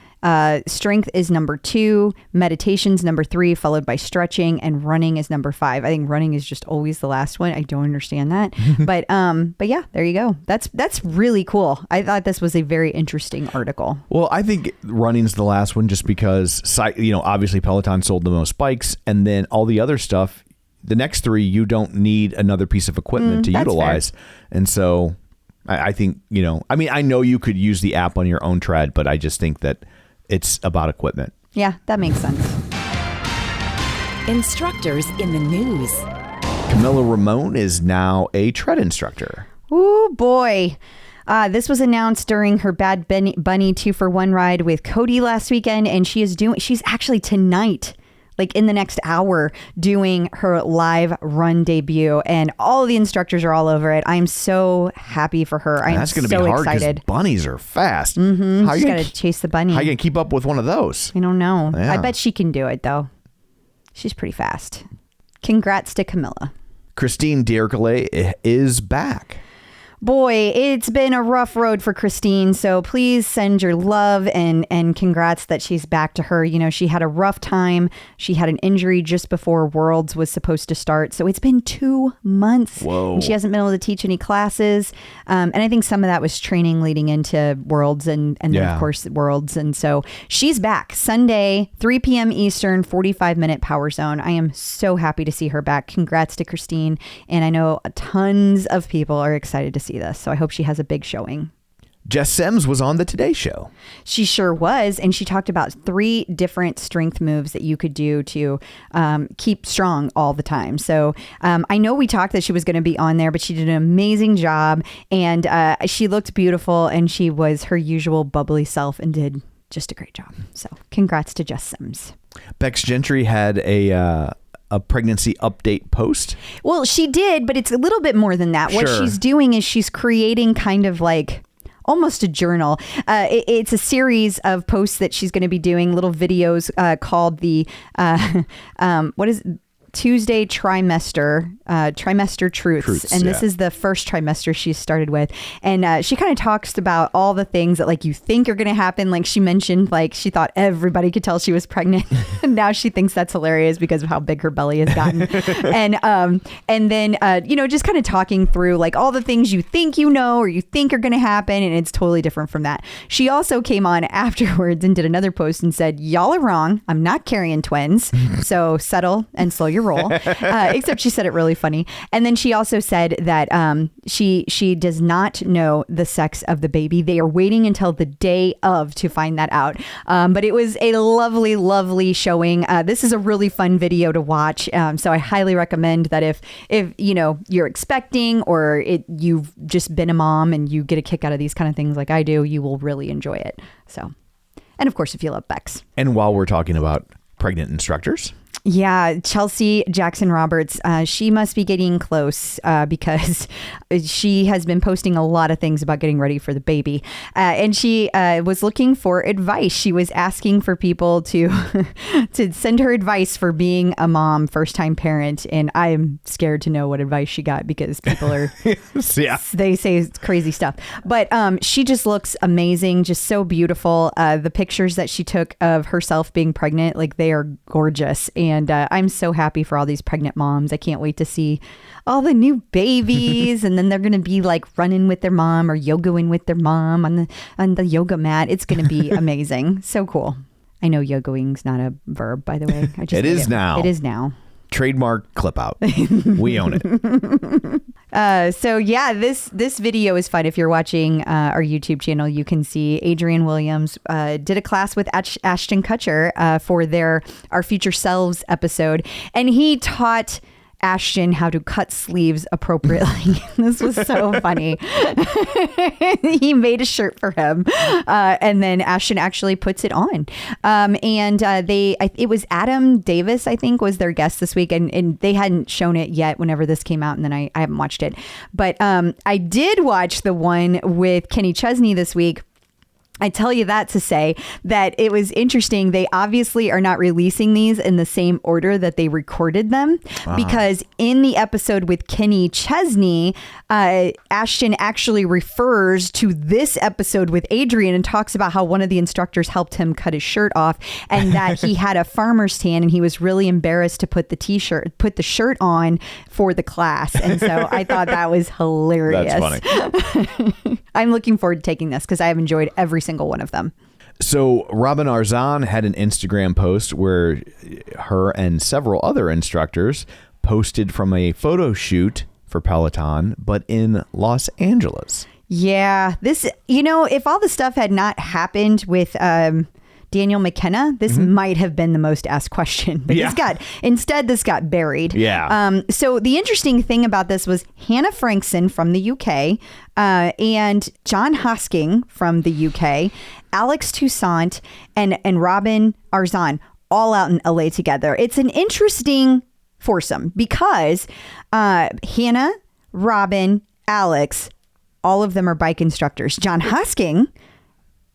Strength is number 2, meditation's number 3, followed by stretching, and running is number 5. I think running is just always the last one. I don't understand that. but yeah, there you go. That's really cool. I thought this was a very interesting article. Well, I think running's the last one just because, obviously Peloton sold the most bikes, and then all the other stuff, the next 3, you don't need another piece of equipment to utilize. Fair. And so I think, I know you could use the app on your own tread, but I just think that it's about equipment. Yeah, that makes sense. Instructors in the news. Camila Ramon is now a tread instructor. Oh boy. This was announced during her Bad Bunny 2-for-1 ride with Cody last weekend, and she's actually tonight, like in the next hour, doing her live run debut, and all the instructors are all over it. I'm so happy for her. I'm That's going to so be hard excited. Bunnies are fast. Mm-hmm. She's got to chase the bunny. How are you going to keep up with one of those? I don't know. Yeah. I bet she can do it though. She's pretty fast. Congrats to Camila. Christine Dierkele is back. Boy, it's been a rough road for Christine, so please send your love and congrats that she's back to her. She had a rough time. She had an injury just before Worlds was supposed to start, so it's been 2 months. Whoa. And she hasn't been able to teach any classes, and I think some of that was training leading into Worlds and then, of course, Worlds, and so she's back Sunday, 3 p.m. Eastern, 45-minute Power Zone. I am so happy to see her back. Congrats to Christine, and I know tons of people are excited to see this, so I hope she has a big showing. Jess Sims was on the Today Show. She sure was, and she talked about 3 different strength moves that you could do to keep strong all the time. So I know we talked that she was going to be on there, but she did an amazing job, and she looked beautiful, and she was her usual bubbly self and did just a great job. So congrats to Jess Sims. Becs Gentry had a pregnancy update post? Well, she did, but it's a little bit more than that. Sure. What she's doing is she's creating kind of like almost a journal. It's a series of posts that she's going to be doing, little videos called the Tuesday trimester truths. And this is the first trimester she started with. And she kind of talks about all the things that like you think are going to happen. Like she mentioned, like she thought everybody could tell she was pregnant. And now she thinks that's hilarious because of how big her belly has gotten. and then just kind of talking through like all the things you think or you think are going to happen. And it's totally different from that. She also came on afterwards and did another post and said, y'all are wrong. I'm not carrying twins. So settle and slow your roll. Except she said it really funny. And then she also said that she does not know the sex of the baby. They are waiting until the day of to find that out. But it was a lovely, lovely showing. This is a really fun video to watch. So I highly recommend that if you're expecting or you've just been a mom and you get a kick out of these kind of things like I do, you will really enjoy it. So, and of course, if you love Becs. And while we're talking about pregnant instructors. Yeah, Chelsea Jackson Roberts, she must be getting close because she has been posting a lot of things about getting ready for the baby. And she was looking for advice. She was asking for people to send her advice for being a mom, first-time parent. And I'm scared to know what advice she got because people are, they say crazy stuff. But she just looks amazing, just so beautiful. The pictures that she took of herself being pregnant, like they are gorgeous. And I'm so happy for all these pregnant moms. I can't wait to see all the new babies. And then they're going to be like running with their mom or yogaing with their mom on the yoga mat. It's going to be amazing. So cool. I know yogaing's not a verb, by the way. It is now. It is now. Trademark clip out. We own it. So yeah, this video is fun. If you're watching our YouTube channel, you can see Adrian Williams did a class with Ashton Kutcher for our Future Selves episode, and he taught Ashton how to cut sleeves appropriately. This was so funny. He made a shirt for him, and then Ashton actually puts it on. It was Adam Davis, I think, was their guest this week, and they hadn't shown it yet whenever this came out, and then I haven't watched it. But I did watch the one with Kenny Chesney this week. I tell you that to say that it was interesting. They obviously are not releasing these in the same order that they recorded them, because in the episode with Kenny Chesney, Ashton actually refers to this episode with Adrian and talks about how one of the instructors helped him cut his shirt off, and that he had a farmer's tan and he was really embarrassed to put the shirt on for the class. And so I thought that was hilarious. That's funny. I'm looking forward to taking this because I have enjoyed every single one of them. So Robin Arzon had an Instagram post where her and several other instructors posted from a photo shoot for Peloton, but in Los Angeles. Yeah. This, if all the stuff had not happened with Daniel McKenna, this might have been the most asked question. But this got buried. Yeah. So the interesting thing about this was Hannah Frankson from the UK and John Hosking from the UK, Alex Toussaint and Robin Arzon all out in LA together. It's an interesting foursome because Hannah, Robin, Alex, all of them are bike instructors. John Hosking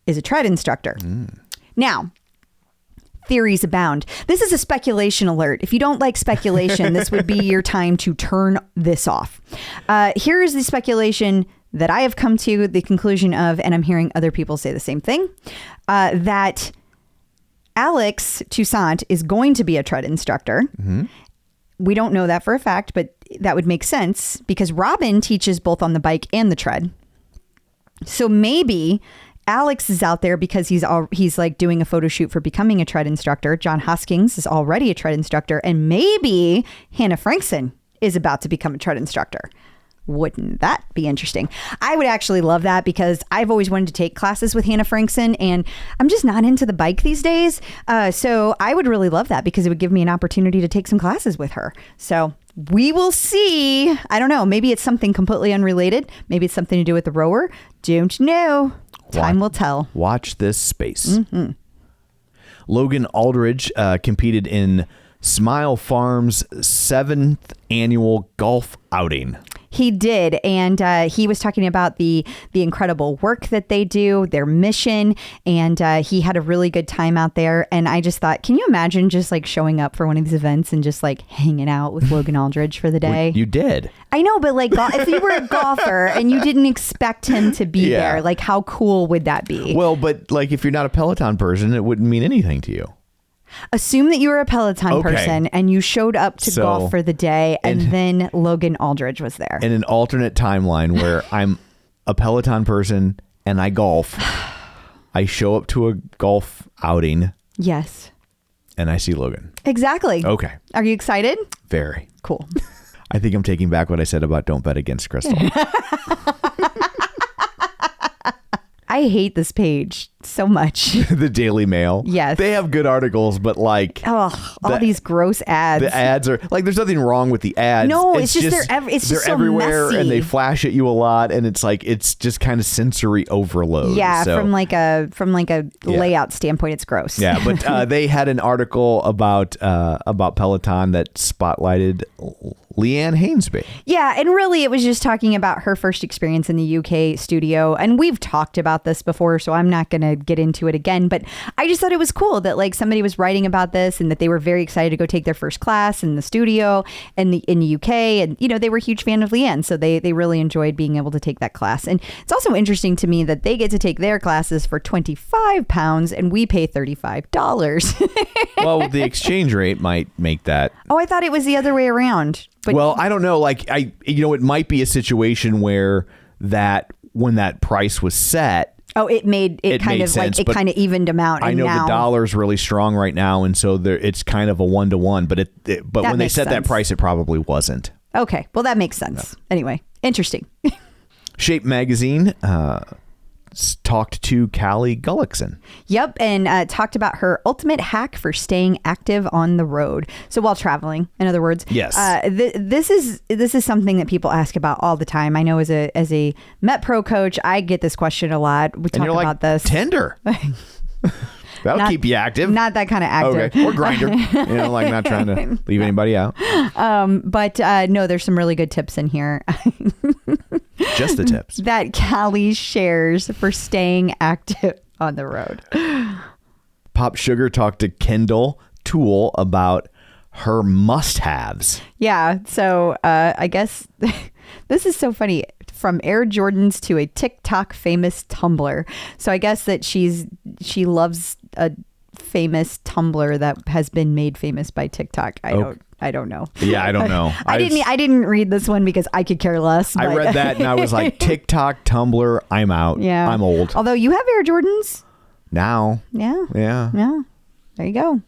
is a tread instructor. Now, theories abound. This is a speculation alert. If you don't like speculation, this would be your time to turn this off. Here is the speculation that I have come to the conclusion of, and I'm hearing other people say the same thing, that Alex Toussaint is going to be a tread instructor. We don't know that for a fact, but that would make sense because Robin teaches both on the bike and the tread. So maybe Alex is out there because he's like doing a photo shoot for becoming a tread instructor. John Hoskins is already a tread instructor, and maybe Hannah Frankson is about to become a tread instructor. Wouldn't that be interesting? I would actually love that because I've always wanted to take classes with Hannah Frankson, and I'm just not into the bike these days. So I would really love that because it would give me an opportunity to take some classes with her. So we will see. I don't know. Maybe it's something completely unrelated. Maybe it's something to do with the rower. Don't know. Time will tell. Watch this space. Logan Aldridge competed in Smile Farm's 7th annual golf outing. He did. And he was talking about the incredible work that they do, their mission. And he had a really good time out there. And I just thought, can you imagine just like showing up for one of these events and just like hanging out with Logan Aldridge for the day? You did. I know, but like if you were a golfer and you didn't expect him to be there, like how cool would that be? Well, but like if you're not a Peloton person, it wouldn't mean anything to you. Assume that you were a Peloton person and you showed up to golf for the day, and then Logan Aldridge was there. In an alternate timeline where I'm a Peloton person and I golf, I show up to a golf outing. Yes. And I see Logan. Exactly. Okay. Are you excited? Very. Cool. I think I'm taking back what I said about don't bet against Crystal. I hate this page so much. The Daily Mail. Yes. They have good articles, but like... all these gross ads. The ads are... Like, there's nothing wrong with the ads. No, it's just they're so everywhere messy. And they flash at you a lot. And it's like, it's just kind of sensory overload. Yeah, so, from like a layout standpoint, it's gross. Yeah, but they had an article about Peloton that spotlighted Leanne Hainsby. Yeah, and really it was just talking about her first experience in the UK studio. And we've talked about this before, so I'm not going to get into it again. But I just thought it was cool that like somebody was writing about this and that they were very excited to go take their first class in the studio in the UK. And, you know, they were a huge fan of Leanne, so they really enjoyed being able to take that class. And it's also interesting to me that they get to take their classes for £25 and we pay $35. Well, the exchange rate might make that. Oh, I thought it was the other way around. But well, I don't know. Like, it might be a situation where when that price was set. Oh, it kind of evened them out. I know the dollar's really strong right now, and so it's kind of a 1-to-1. But when they set that price, it probably wasn't. Okay. Well, that makes sense. Anyway, interesting. Shape Magazine talked to Callie Gullickson. Yep, and talked about her ultimate hack for staying active on the road. So while traveling, in other words. Yes. This is something that people ask about all the time. I know as a Met Pro coach, I get this question a lot. We talk about this. Tender. That'll keep you active. Not that kind of active. Okay. Or grinder. Like not trying to leave anybody out. But no, there's some really good tips in here. Just the tips. That Callie shares for staying active on the road. Pop Sugar talked to Kendall Toole about her must-haves. Yeah. So I guess this is so funny. From Air Jordans to a TikTok famous Tumblr. So I guess that she loves a famous Tumblr that has been made famous by TikTok. I don't know. Yeah, I don't know. I didn't read this one because I could care less. I read that and I was like, TikTok, Tumblr, I'm out. Yeah. I'm old. Although you have Air Jordans. Now. Yeah. Yeah. Yeah. There you go.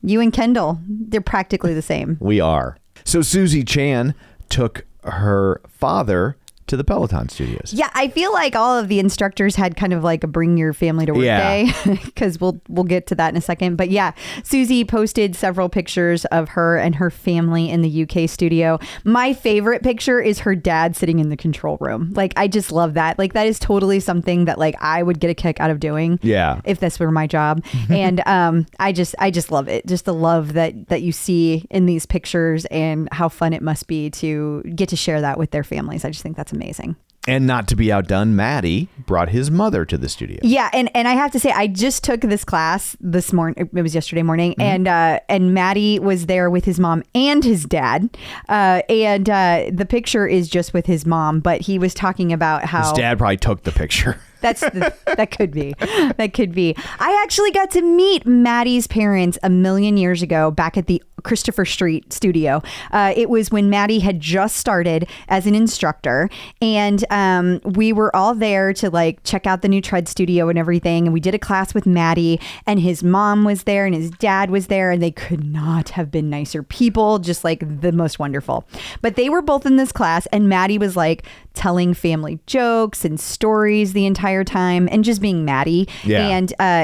You and Kendall, they're practically the same. We are. So Susie Chan took her father to the Peloton studios. Yeah, I feel like all of the instructors had kind of like a bring your family to work day, because we'll get to that in a second. But yeah, Susie posted several pictures of her and her family in the UK studio. My favorite picture is her dad sitting in the control room. Like, I just love that. Like, that is totally something that like I would get a kick out of doing. Yeah, if this were my job. And I just love it. Just the love that you see in these pictures and how fun it must be to get to share that with their families. I just think that's amazing. And not to be outdone, Maddie brought his mother to the studio. Yeah, and I have to say, I just took this class this morning. It was yesterday morning, and Maddie was there with his mom and his dad. And the picture is just with his mom, but he was talking about how his dad probably took the picture. That could be. I actually got to meet Maddie's parents a million years ago back at the Christopher Street studio. It was when Maddie had just started as an instructor, and we were all there to like check out the new tread studio and everything. And we did a class with Maddie, and his mom was there and his dad was there, and they could not have been nicer people, just like the most wonderful. But they were both in this class, and Maddie was like telling family jokes and stories the entire time and just being Maddie. Yeah.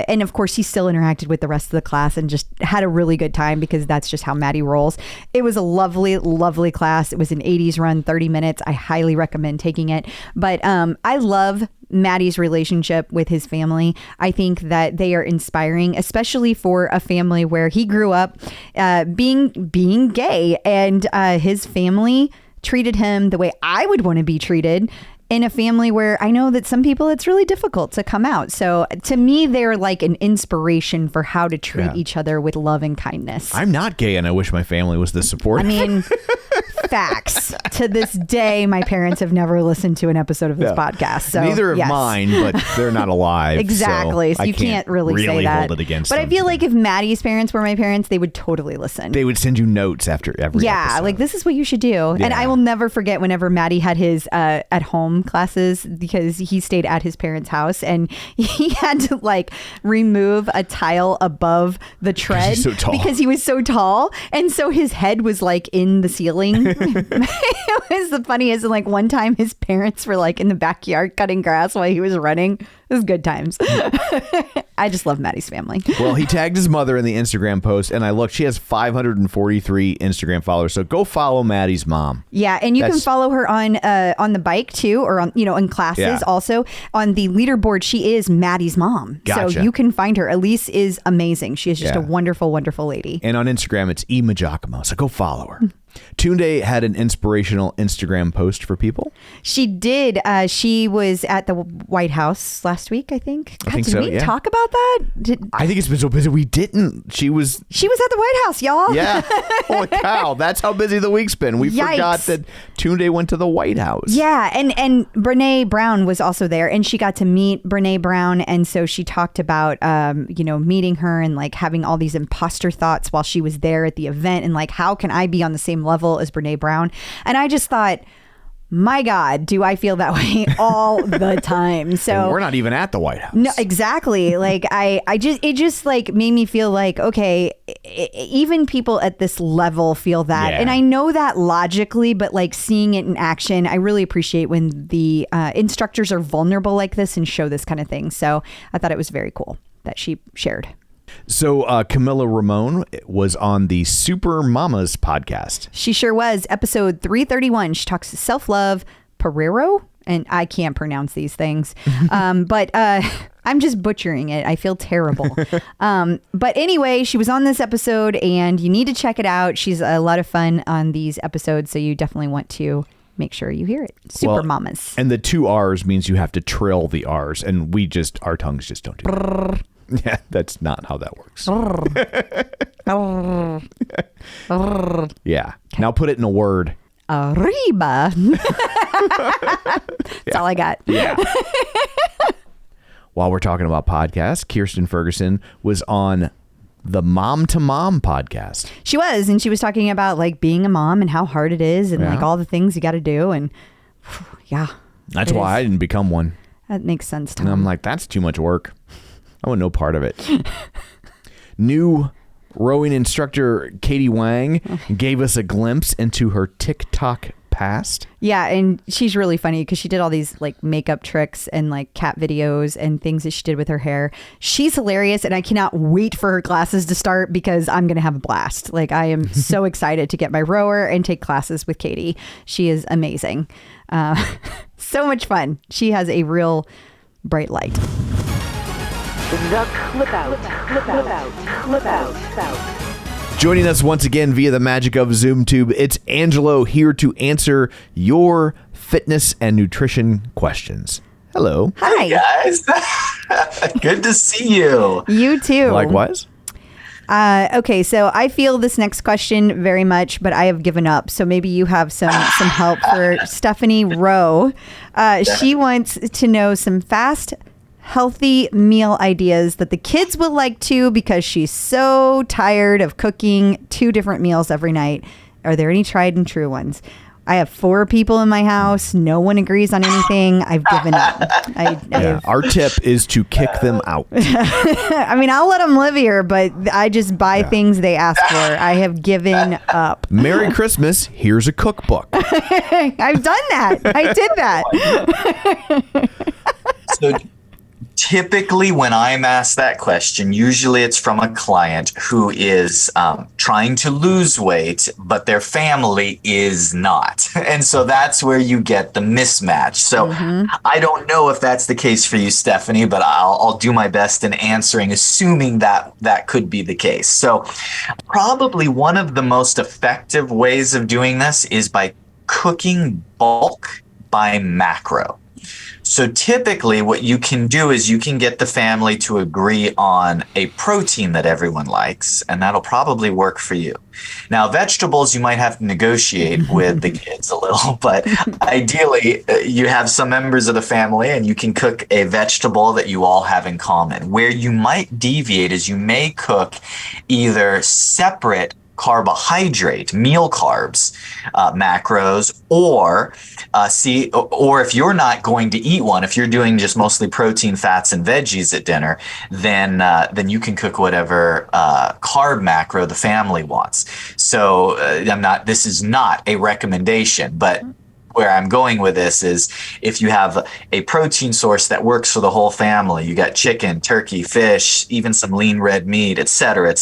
And of course he still interacted with the rest of the class and just had a really good time because that's just how Maddie rolls. It was a lovely, lovely class. It was an 80s run, 30 minutes. I highly recommend taking it. But I love Maddie's relationship with his family. I think that they are inspiring, especially for a family where he grew up being gay, and his family treated him the way I would want to be treated in a family where I know that some people it's really difficult to come out. So to me, they're like an inspiration for how to treat each other with love and kindness. I'm not gay, and I wish my family was this supportive. I mean, facts. To this day, my parents have never listened to an episode of this podcast. So neither of mine, but they're not alive. Exactly. So you can't really say that. Hold it against but them. I feel like if Maddie's parents were my parents, they would totally listen. They would send you notes after every episode. Like, this is what you should do. Yeah. And I will never forget whenever Maddie had his at home classes, because he stayed at his parents' house and he had to like remove a tile above the tread because he was so tall. And so his head was like in the ceiling. It was the funniest. And like one time his parents were like in the backyard cutting grass while he was running. It was good times. I just love Maddie's family. Well, he tagged his mother in the Instagram post, and I looked. She has 543 Instagram followers. So go follow Maddie's mom. Yeah, and you can follow her on the bike too, or on in classes also. On the leaderboard, she is Maddie's mom. Gotcha. So you can find her. Elise is amazing. She is just a wonderful, wonderful lady. And on Instagram, it's Ema Giacomo. So go follow her. Tunde had an inspirational Instagram post for people. She did. She was at the White House last week, I think. God, did we talk about that? I think it's been so busy we didn't. She was at the White House, y'all. Yeah. Holy cow. That's how busy the week's been. We forgot that Tunde went to the White House. Yeah. And Brene Brown was also there, and she got to meet Brene Brown. And so she talked about, meeting her and like having all these imposter thoughts while she was there at the event. And like, how can I be on the same level as Brene Brown? And I just thought, My God, do I feel that way all the time. So And we're not even at the White House. no, exactly. Like it just like made me feel like, okay, even people at this level feel that. Yeah. And I know that logically, but like seeing it in action, I really appreciate when the instructors are vulnerable like this and show this kind of thing. So I thought it was very cool that she shared. So Camila Ramon was on the Super Mamas podcast. She sure was. Episode 331. She talks self-love, Perero, and I can't pronounce these things. But I'm just butchering it. I feel terrible. But anyway, she was on this episode and you need to check it out. She's a lot of fun on these episodes. So you definitely want to make sure you hear it. Super Mamas. And the 2 R's means you have to trill the R's. And our tongues just don't do that. Yeah, that's not how that works. Yeah. Now put it in a word. Arriba. That's all I got. Yeah. While we're talking about podcasts, Kirsten Ferguson was on the Mom to Mom podcast. She was, and she was talking about like being a mom and how hard it is and like all the things you got to do. And yeah. That's why I didn't become one. That makes sense, Tom. And I'm like, that's too much work. I want no part of it. New rowing instructor Katie Wang gave us a glimpse into her TikTok past. Yeah, and she's really funny because she did all these like makeup tricks and like cat videos and things that she did with her hair. She's hilarious, and I cannot wait for her classes to start because I'm going to have a blast. Like, I am so excited to get my rower and take classes with Katie. She is amazing. So much fun. She has a real bright light. The Clip Out. Joining us once again via the magic of ZoomTube, it's Angelo here to answer your fitness and nutrition questions. Hello. Hi. Guys, good to see you. You too. Likewise. Okay, so I feel this next question very much, but I have given up. So maybe you have some help for Stephanie Rowe. She wants to know some fast, healthy meal ideas that the kids will like too, because she's so tired of cooking 2 different meals every night. Are there any tried and true ones? I have 4 people in my house. No one agrees on anything. I've given up. Our tip is to kick them out. I mean, I'll let them live here, but I just buy things they ask for. I have given up. Merry Christmas. Here's a cookbook. I've done that. I did that. So typically when I'm asked that question, usually it's from a client who is trying to lose weight, but their family is not. And so that's where you get the mismatch. So I don't know if that's the case for you, Stephanie, but I'll do my best in answering, assuming that that could be the case. So probably one of the most effective ways of doing this is by cooking bulk by macro. So typically what you can do is you can get the family to agree on a protein that everyone likes, and that'll probably work for you. Now, vegetables, you might have to negotiate with the kids a little, but ideally you have some members of the family and you can cook a vegetable that you all have in common. Where you might deviate is you may cook either separate carbohydrate, meal carbs, macros, or if you're not going to eat one, if you're doing just mostly protein, fats, and veggies at dinner, then you can cook whatever carb macro the family wants. So this is not a recommendation, but where I'm going with this is if you have a protein source that works for the whole family, you got chicken, turkey, fish, even some lean red meat, et cetera,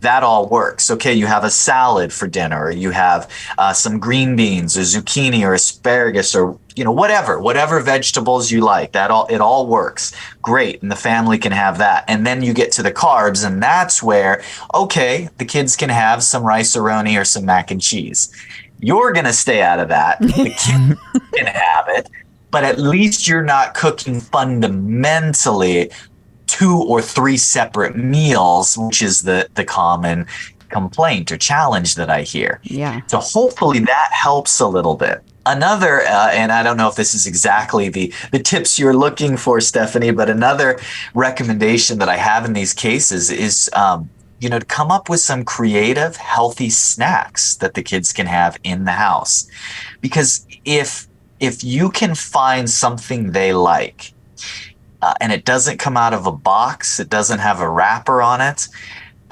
that all works. Okay, you have a salad for dinner, or you have some green beans or zucchini or asparagus or whatever vegetables you like, it all works. Great, and the family can have that. And then you get to the carbs, and that's where, okay, the kids can have some rice-a-roni or some mac and cheese. You're going to stay out of that. The kids can have it, but at least you're not cooking fundamentally 2 or 3 separate meals, which is the common complaint or challenge that I hear. Yeah. So hopefully that helps a little bit. Another, and I don't know if this is exactly the tips you're looking for, Stephanie, but another recommendation that I have in these cases is to come up with some creative, healthy snacks that the kids can have in the house. Because if you can find something they like, and it doesn't come out of a box, it doesn't have a wrapper on it,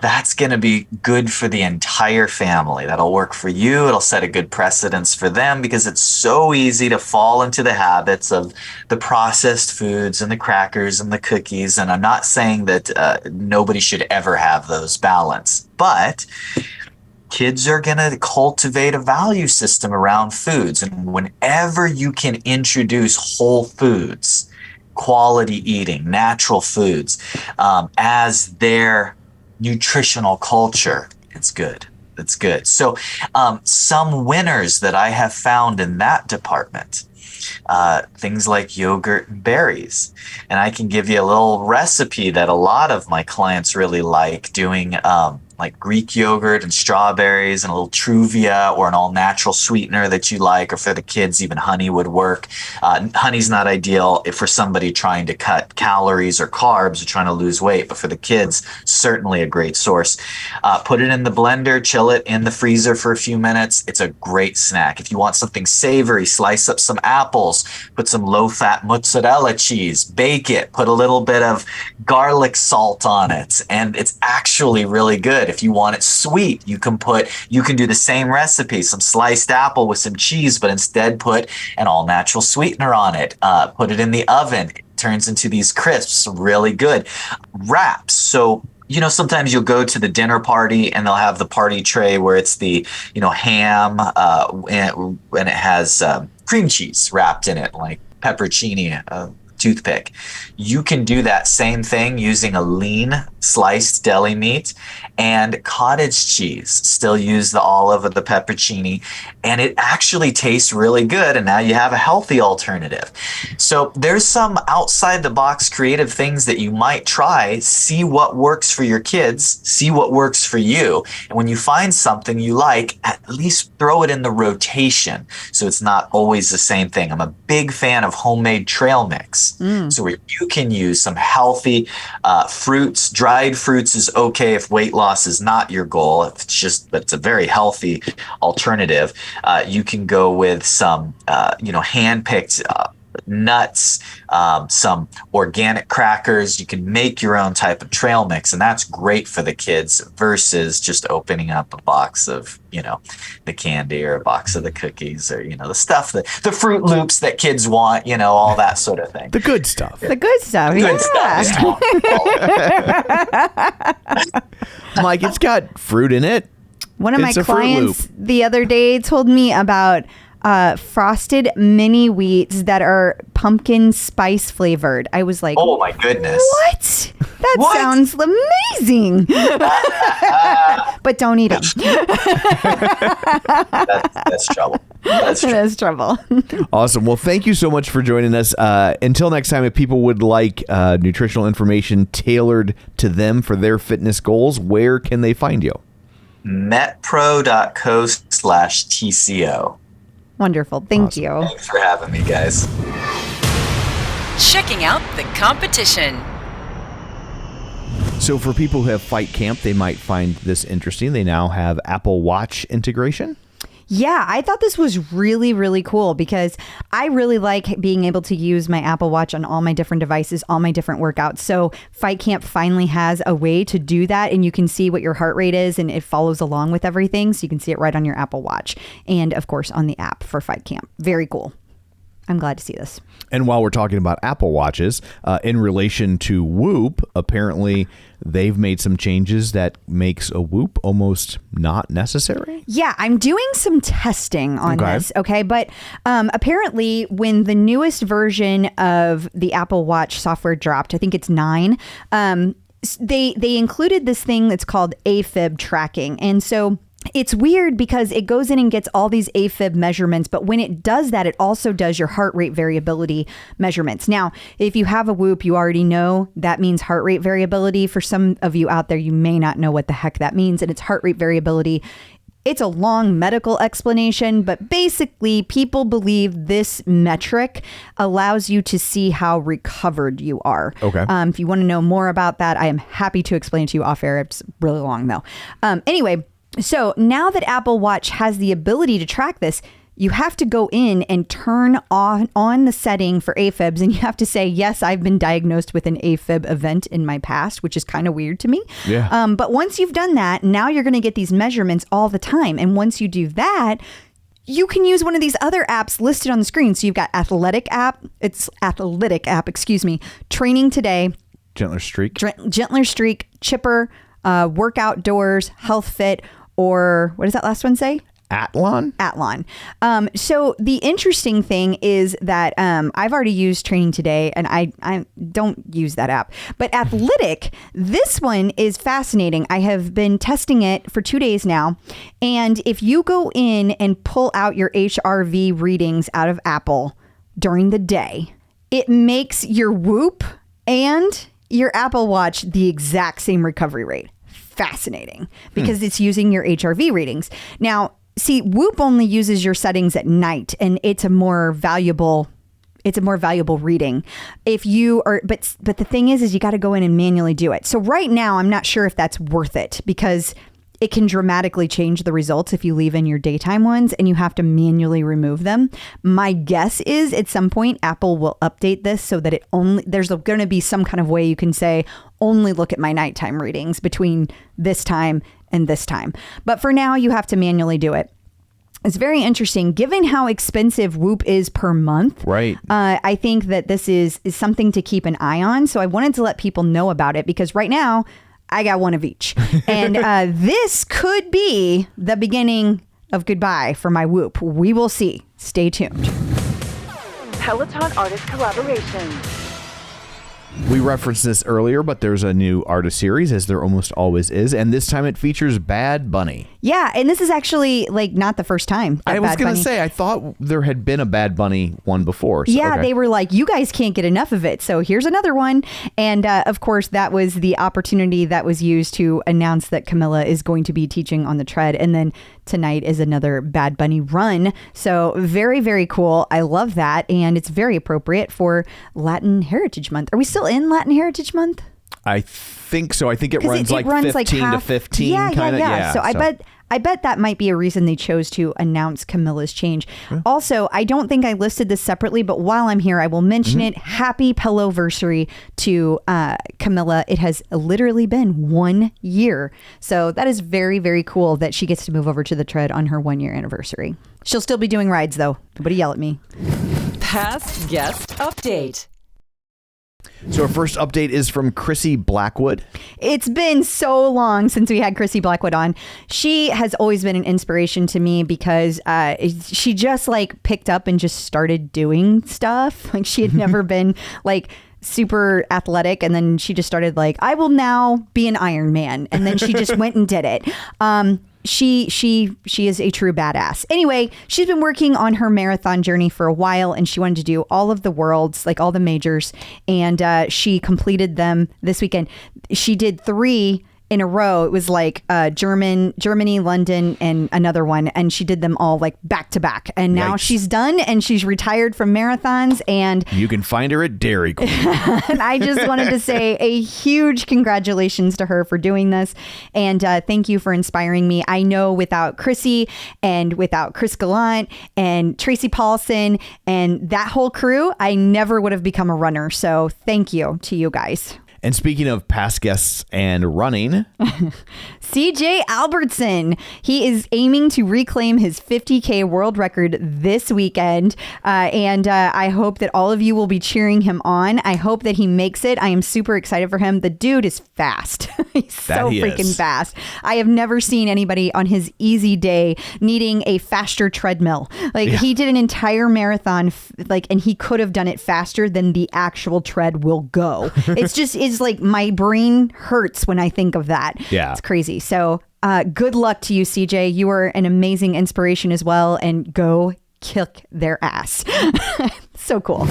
that's going to be good for the entire family. That'll work for you. It'll set a good precedence for them, because it's so easy to fall into the habits of the processed foods and the crackers and the cookies. And I'm not saying that nobody should ever have those balance, but kids are going to cultivate a value system around foods. And whenever you can introduce whole foods, quality eating, natural foods, as their nutritional culture, it's good. It's good. So some winners that I have found in that department, things like yogurt and berries. And I can give you a little recipe that a lot of my clients really like doing, like Greek yogurt and strawberries and a little Truvia or an all-natural sweetener that you like, or for the kids, even honey would work. Honey's not ideal if for somebody trying to cut calories or carbs or trying to lose weight, but for the kids, certainly a great source. Put it in the blender, chill it in the freezer for a few minutes. It's a great snack. If you want something savory, slice up some apples, put some low-fat mozzarella cheese, bake it, put a little bit of garlic salt on it, and it's actually really good. If you want it sweet, you can do the same recipe, some sliced apple with some cheese, but instead put an all-natural sweetener on it. Put it in the oven. It turns into these crisps, really good. Wraps. So, sometimes you'll go to the dinner party and they'll have the party tray where it's the, ham, and it has cream cheese wrapped in it, like pepperoncini, toothpick. You can do that same thing using a lean sliced deli meat and cottage cheese. Still use the olive or the pepperoncini, and it actually tastes really good. And now you have a healthy alternative. So there's some outside the box creative things that you might try. See what works for your kids, see what works for you. And when you find something you like, at least throw it in the rotation so it's not always the same thing. I'm a big fan of homemade trail mix. So where you can use some healthy fruits. Dried fruits is okay if weight loss is not your goal. If it's a very healthy alternative. You can go with some, hand-picked nuts, some organic crackers. You can make your own type of trail mix, and that's great for the kids versus just opening up a box of, the candy or a box of the cookies or, the stuff the Fruit Loops that kids want, all that sort of thing. The good stuff. The good stuff. Good stuff. Mike, it's got fruit in it. One of my It's a Fruit clients Loop. the other day told me about frosted mini wheats that are pumpkin spice flavored. I was like, Oh my goodness. what? That What? sounds amazing. But don't eat them. That's trouble. That's trouble. That's trouble. Awesome. Well, thank you so much for joining us. Until next time, if people would like nutritional information tailored to them for their fitness goals, where can they find you? metpro.co/TCO. Wonderful. Thank you. Thanks for having me, guys. Checking out the competition. So for people who have Fight Camp, they might find this interesting. They now have Apple Watch integration. Yeah, I thought this was really, really cool because I really like being able to use my Apple Watch on all my different devices, all my different workouts. So Fight Camp finally has a way to do that, and you can see what your heart rate is, and it follows along with everything. So you can see it right on your Apple Watch and, of course, on the app for Fight Camp. Very cool. I'm glad to see this. And while we're talking about Apple Watches, in relation to Whoop, apparently they've made some changes that makes a Whoop almost not necessary. Yeah, I'm doing some testing on this, okay? But apparently when the newest version of the Apple Watch software dropped, I think it's 9, they included this thing that's called AFib tracking. And so it's weird because it goes in and gets all these AFib measurements, but when it does that, it also does your heart rate variability measurements. Now, if you have a Whoop, you already know that means heart rate variability. For some of you out there, you may not know what the heck that means, and it's heart rate variability It's a long medical explanation, but basically people believe this metric allows you to see how recovered you are. Okay. If you want to know more about that, I am happy to explain to you off air. It's really long though. Anyway, so now that Apple Watch has the ability to track this, you have to go in and turn on the setting for AFibs, and you have to say, yes, I've been diagnosed with an AFib event in my past, which is kind of weird to me. Yeah. But once you've done that, now you're going to get these measurements all the time. And once you do that, you can use one of these other apps listed on the screen. So you've got Athletic app, Training Today, Gentler Streak, Chipper, Workout Doors, Health Fit, or what does that last one say? Atlon. So the interesting thing is that I've already used Training Today, and I don't use that app. But Athletic, this one is fascinating. I have been testing it for 2 days now. And if you go in and pull out your HRV readings out of Apple during the day, it makes your Whoop and your Apple Watch the exact same recovery rate. Fascinating, because it's using your HRV readings. Now, see, Whoop only uses your settings at night, and it's a more valuable reading. If you are, but the thing is you got to go in and manually do it. So right now, I'm not sure if that's worth it, because it can dramatically change the results if you leave in your daytime ones and you have to manually remove them. My guess is at some point Apple will update this so that there's going to be some kind of way you can say, only look at my nighttime readings between this time and this time. But for now, you have to manually do it. It's very interesting, given how expensive Whoop is per month. Right. I think that this is something to keep an eye on. So I wanted to let people know about it, because right now I got one of each. And this could be the beginning of goodbye for my Whoop. We will see. Stay tuned. Peloton artist collaboration. We referenced this earlier, but there's a new artist series, as there almost always is, and this time it features Bad Bunny. Yeah, and this is actually not the first time. I was going to say, I thought there had been a Bad Bunny one before. So, yeah, okay. They were like, you guys can't get enough of it, so here's another one. And of course, that was the opportunity that was used to announce that Camila is going to be teaching on the tread, and then tonight is another Bad Bunny run. So very, very cool. I love that, and it's very appropriate for Latin Heritage Month. Are we still in Latin Heritage Month? I think so. I think it runs like 15 to 15. Yeah. So I bet that might be a reason they chose to announce Camila's change. Yeah. Also, I don't think I listed this separately, but while I'm here, I will mention it. Happy Pilloversary to Camila. It has literally been 1 year. So that is very, very cool that she gets to move over to the tread on her 1 year anniversary. She'll still be doing rides, though. Nobody yell at me. Past guest update. So our first update is from Chrissy Blackwood. It's been so long since we had Chrissy Blackwood on. She has always been an inspiration to me because she just picked up and just started doing stuff. She had never been super athletic, and then she just started I will now be an Iron Man, and then she just went and did it. She is a true badass. Anyway, she's been working on her marathon journey for a while, and she wanted to do all of the worlds, all the majors, and she completed them this weekend. She did 3 in a row. It was Germany, London, and another one, and she did them all back to back. And now she's done, and she's retired from marathons, and you can find her at Dairy Queen. And I just wanted to say a huge congratulations to her for doing this, and thank you for inspiring me. I know without Chrissy and without Chris Gallant and Tracy Paulson and that whole crew, I never would have become a runner. So thank you to you guys. And speaking of past guests and running, CJ Albertson, he is aiming to reclaim his 50K world record this weekend. And I hope that all of you will be cheering him on. I hope that he makes it. I am super excited for him. The dude is fast. He's so freaking fast. I have never seen anybody on his easy day needing a faster treadmill. He did an entire marathon, and he could have done it faster than the actual tread will go. It's my brain hurts when I think of that. Yeah. It's crazy. So good luck to you, CJ. You are an amazing inspiration as well, and go kick their ass. So cool.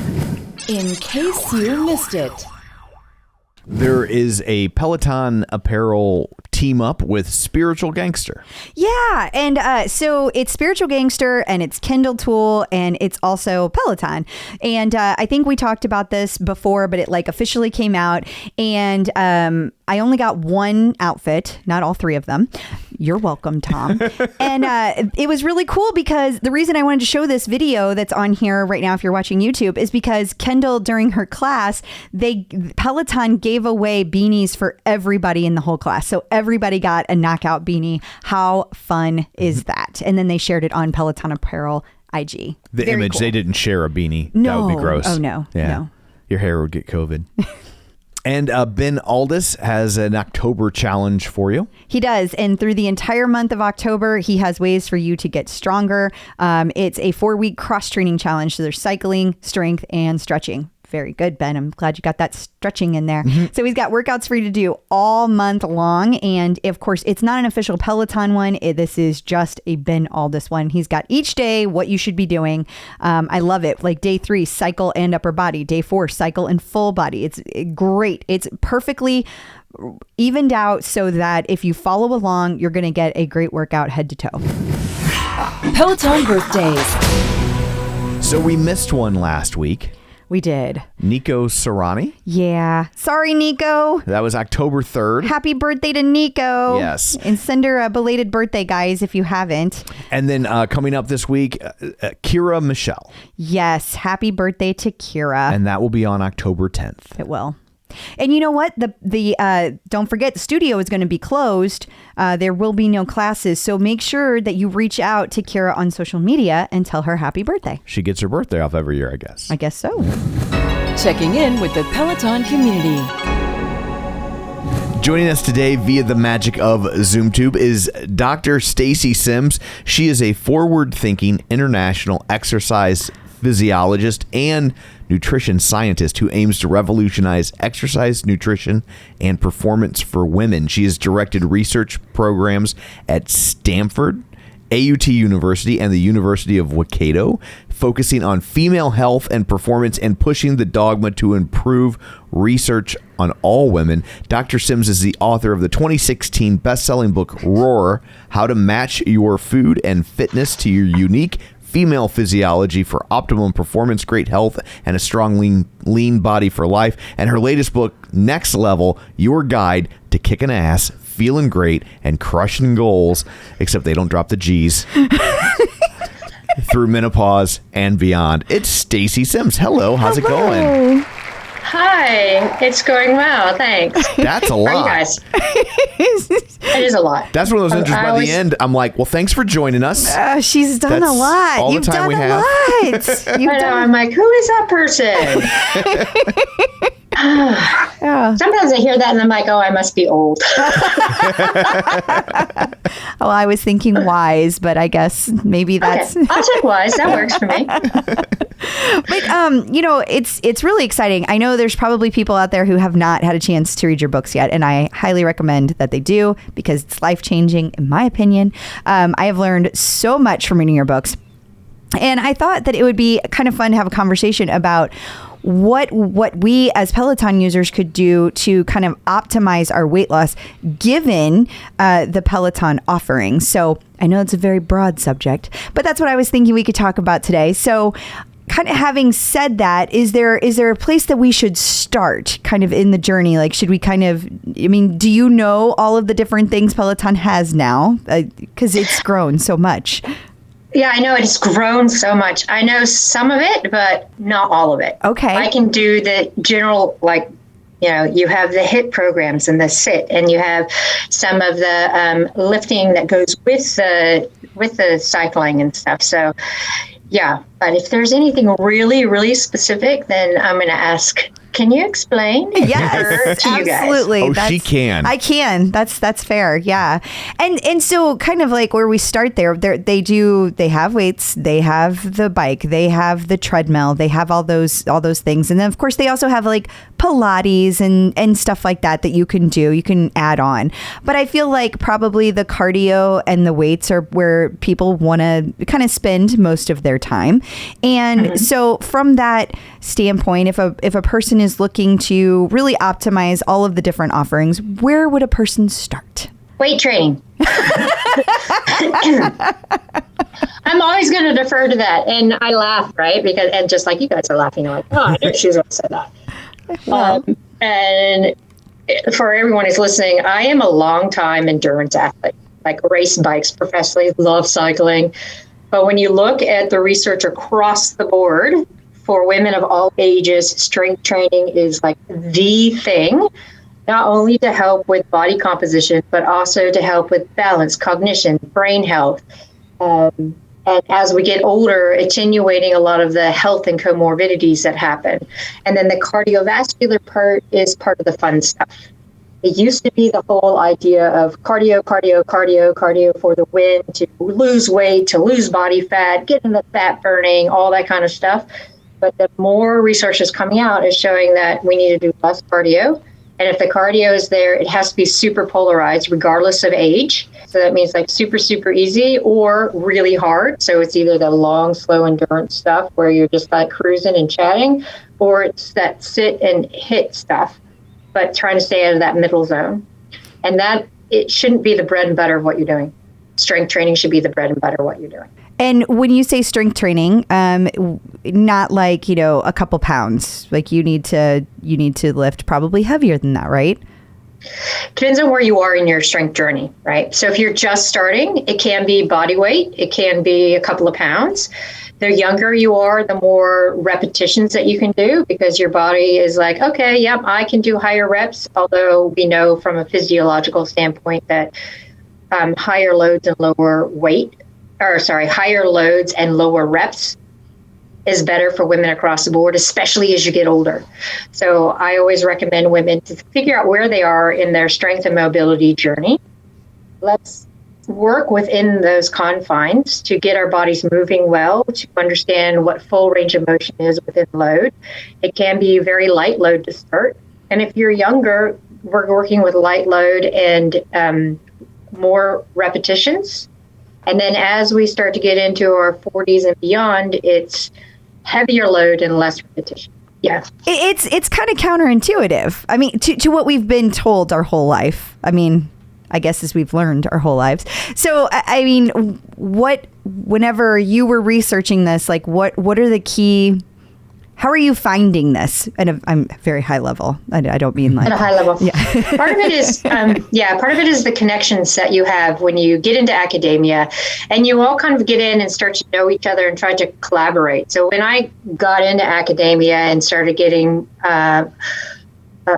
In case you missed it. There is a Peloton apparel team up with Spiritual Gangster. Yeah. And so it's Spiritual Gangster and it's Kindle Tool and it's also Peloton. And I think we talked about this before, but it like officially came out. And I only got one outfit, not all three of them. You're welcome, Tom. And it was really cool because the reason I wanted to show this video that's on here right now, if you're watching YouTube, is because Kendall, during her class, Peloton gave away beanies for everybody in the whole class. So everybody got a knockout beanie. How fun is that? And then they shared it on Peloton Apparel IG. The Very image, cool. They didn't share a beanie. No. That would be gross. Oh, no. Yeah. No. Your hair would get COVID. And Ben Aldis has an October challenge for you. He does. And through the entire month of October, he has ways for you to get stronger. It's a 4-week cross-training challenge. So there's cycling, strength, and stretching. Very good, Ben. I'm glad you got that stretching in there. Mm-hmm. So he's got workouts for you to do all month long. And of course, it's not an official Peloton one. This is just a Ben Aldis one. He's got each day what you should be doing. I love it. Like day 3, cycle and upper body. Day 4, cycle and full body. It's great. It's perfectly evened out so that if you follow along, you're going to get a great workout head to toe. Peloton birthdays. So we missed one last week. We did. Nico Serrani. Yeah. Sorry, Nico. That was October 3rd. Happy birthday to Nico. Yes. And send her a belated birthday, guys, if you haven't. And then coming up this week, Kira Michelle. Yes. Happy birthday to Kira. And that will be on October 10th. It will. And you know what? The don't forget, the studio is going to be closed. There will be no classes. So make sure that you reach out to Kira on social media and tell her happy birthday. She gets her birthday off every year, I guess. I guess so. Checking in with the Peloton community. Joining us today via the magic of ZoomTube is Dr. Stacy Sims. She is a forward-thinking international exercise physiologist and nutrition scientist who aims to revolutionize exercise, nutrition, and performance for women. She has directed research programs at Stanford, AUT University, and the University of Waikato, focusing on female health and performance and pushing the dogma to improve research on all women. Dr. Sims is the author of the 2016 best-selling book, Roar: How to Match Your Food and Fitness to Your Unique Female Physiology for Optimum Performance, Great Health, and a Strong Lean Body for Life. And her latest book, Next Level: Your Guide to Kicking Ass, Feeling Great, and Crushing Goals, except they don't drop the G's, through menopause and beyond. It's Stacy Sims. Hello, how's it going? Hi, it's going well, thanks. That's a lot. How are you guys? It is a lot. That's one of those intros by the end. I'm like, well, thanks for joining us. She's done That's a lot. all the You've time done we a have. lot. You've I know, done I'm like, who is that person? Yeah. Sometimes I hear that and I'm like, oh, I must be old. Oh, I was thinking wise, but I guess maybe that's. Okay, I'll take wise. That works for me. But you know, it's really exciting. I know there's probably people out there who have not had a chance to read your books yet, and I highly recommend that they do because it's life-changing, in my opinion. I have learned so much from reading your books, and I thought that it would be kind of fun to have a conversation about what we as Peloton users could do to kind of optimize our weight loss given the Peloton offering. So I know it's a very broad subject, but that's what I was thinking we could talk about today. So kind of having said that, is there a place that we should start kind of in the journey? Like, should we kind of, I mean, do you know all of the different things Peloton has now? Because it's grown so much. Yeah, I know it's grown so much. I know some of it, but not all of it. Okay. I can do the general, like, you know, you have the HIIT programs and the sit, and you have some of the lifting that goes with the cycling and stuff. So, yeah. But if there's anything really, really specific, then I'm going to ask, can you explain? Yes, to you guys? absolutely. Oh, she can. I can. That's fair. Yeah. And so kind of like where we start there, they have weights, they have the bike, they have the treadmill, they have all those things. And then of course they also have like Pilates and stuff like that you can do, you can add on. But I feel like probably the cardio and the weights are where people want to kind of spend most of their time. And so from that standpoint, if a person is looking to really optimize all of the different offerings, where would a person start? Weight training. I'm always going to defer to that. And I laugh, right? Because, and just like you guys are laughing, you're like, oh, I knew she was going to say that. And for everyone who's listening, I am a long-time endurance athlete, like race bikes professionally, love cycling. But when you look at the research across the board for women of all ages, strength training is like the thing, not only to help with body composition, but also to help with balance, cognition, brain health. And as we get older, attenuating a lot of the health and comorbidities that happen. And then the cardiovascular part is part of the fun stuff. It used to be the whole idea of cardio for the win, to lose weight, to lose body fat, get in the fat burning, all that kind of stuff. But the more research is coming out is showing that we need to do less cardio. And if the cardio is there, it has to be super polarized regardless of age. So that means like super, super easy or really hard. So it's either the long, slow endurance stuff where you're just like cruising and chatting, or it's that sit and hit stuff, but trying to stay out of that middle zone. And that it shouldn't be the bread and butter of what you're doing. Strength training should be the bread and butter of what you're doing. And when you say strength training, not like, a couple pounds, like you need to lift probably heavier than that, right? Depends on where you are in your strength journey, right? So if you're just starting, it can be body weight. It can be a couple of pounds. The younger you are, the more repetitions that you can do, because your body is like, okay, yep, I can do higher reps. Although we know from a physiological standpoint that higher loads and lower reps is better for women across the board, especially as you get older. So I always recommend women to figure out where they are in their strength and mobility journey. Let's work within those confines to get our bodies moving well, to understand what full range of motion is within load. It can be very light load to start. And if you're younger, we're working with light load and more repetitions. And then as we start to get into our 40s and beyond, it's heavier load and less repetition. Yeah. It's kind of counterintuitive. I mean, to what we've been told our whole life. I mean, I guess as we've learned our whole lives. So, I mean, whenever you were researching this, like what are the key, how are you finding this? And I'm very high level. I don't mean like at a high level. Yeah. Part of it is, part of it is the connections that you have when you get into academia, and you all kind of get in and start to know each other and try to collaborate. So when I got into academia and started getting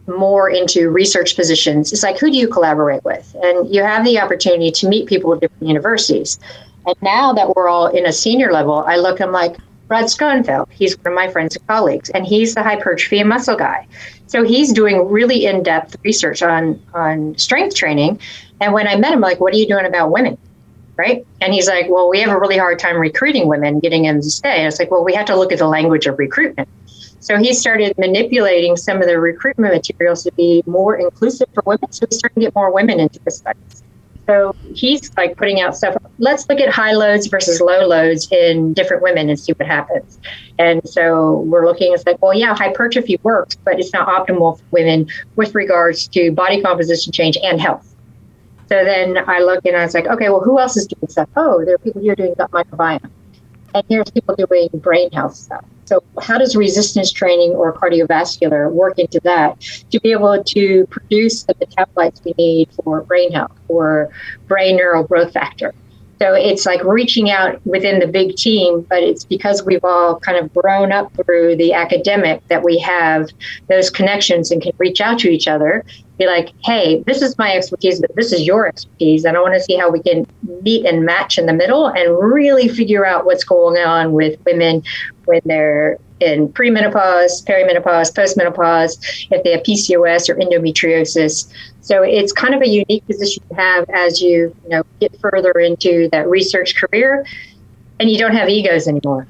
more into research positions, it's like, who do you collaborate with? And you have the opportunity to meet people at different universities. And now that we're all in a senior level, I look, I'm like, Brad Schoenfeld, he's one of my friends and colleagues, and he's the hypertrophy and muscle guy. So he's doing really in-depth research on strength training. And when I met him, like, what are you doing about women? Right? And he's like, well, we have a really hard time recruiting women, getting them to stay. And it's like, well, we have to look at the language of recruitment. So he started manipulating some of the recruitment materials to be more inclusive for women. So he's starting to get more women into the studies. So he's like putting out stuff. Let's look at high loads versus low loads in different women and see what happens. And so we're looking, it's like, well, yeah, hypertrophy works, but it's not optimal for women with regards to body composition change and health. So then I look and I was like, okay, well, who else is doing stuff? Oh, there are people here doing gut microbiome. And here's people doing brain health stuff. So how does resistance training or cardiovascular work into that to be able to produce the metabolites we need for brain health or brain neural growth factor? So it's like reaching out within the big team, but it's because we've all kind of grown up through the academic that we have those connections and can reach out to each other, be like, hey, this is my expertise, but this is your expertise. And I want to see how we can meet and match in the middle and really figure out what's going on with women when they're in premenopause, perimenopause, postmenopause, if they have PCOS or endometriosis. So it's kind of a unique position to have as you get further into that research career, and you don't have egos anymore.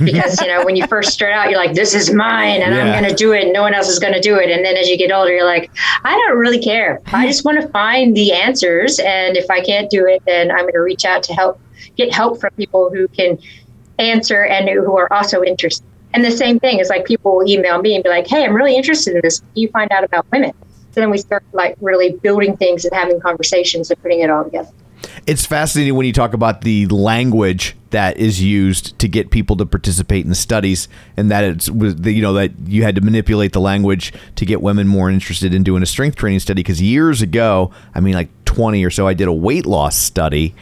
Because, when you first start out, you're like, this is mine and I'm going to do it and no one else is going to do it. And then as you get older, you're like, I don't really care. I just want to find the answers. And if I can't do it, then I'm going to reach out to get help from people who can answer and who are also interested. And the same thing is like people will email me and be like, hey, I'm really interested in this. What do you find out about women? So then we start like really building things and having conversations and putting it all together. It's fascinating when you talk about the language that is used to get people to participate in the studies, and that that you had to manipulate the language to get women more interested in doing a strength training study. Because years ago, I mean, like 20 or so, I did a weight loss study,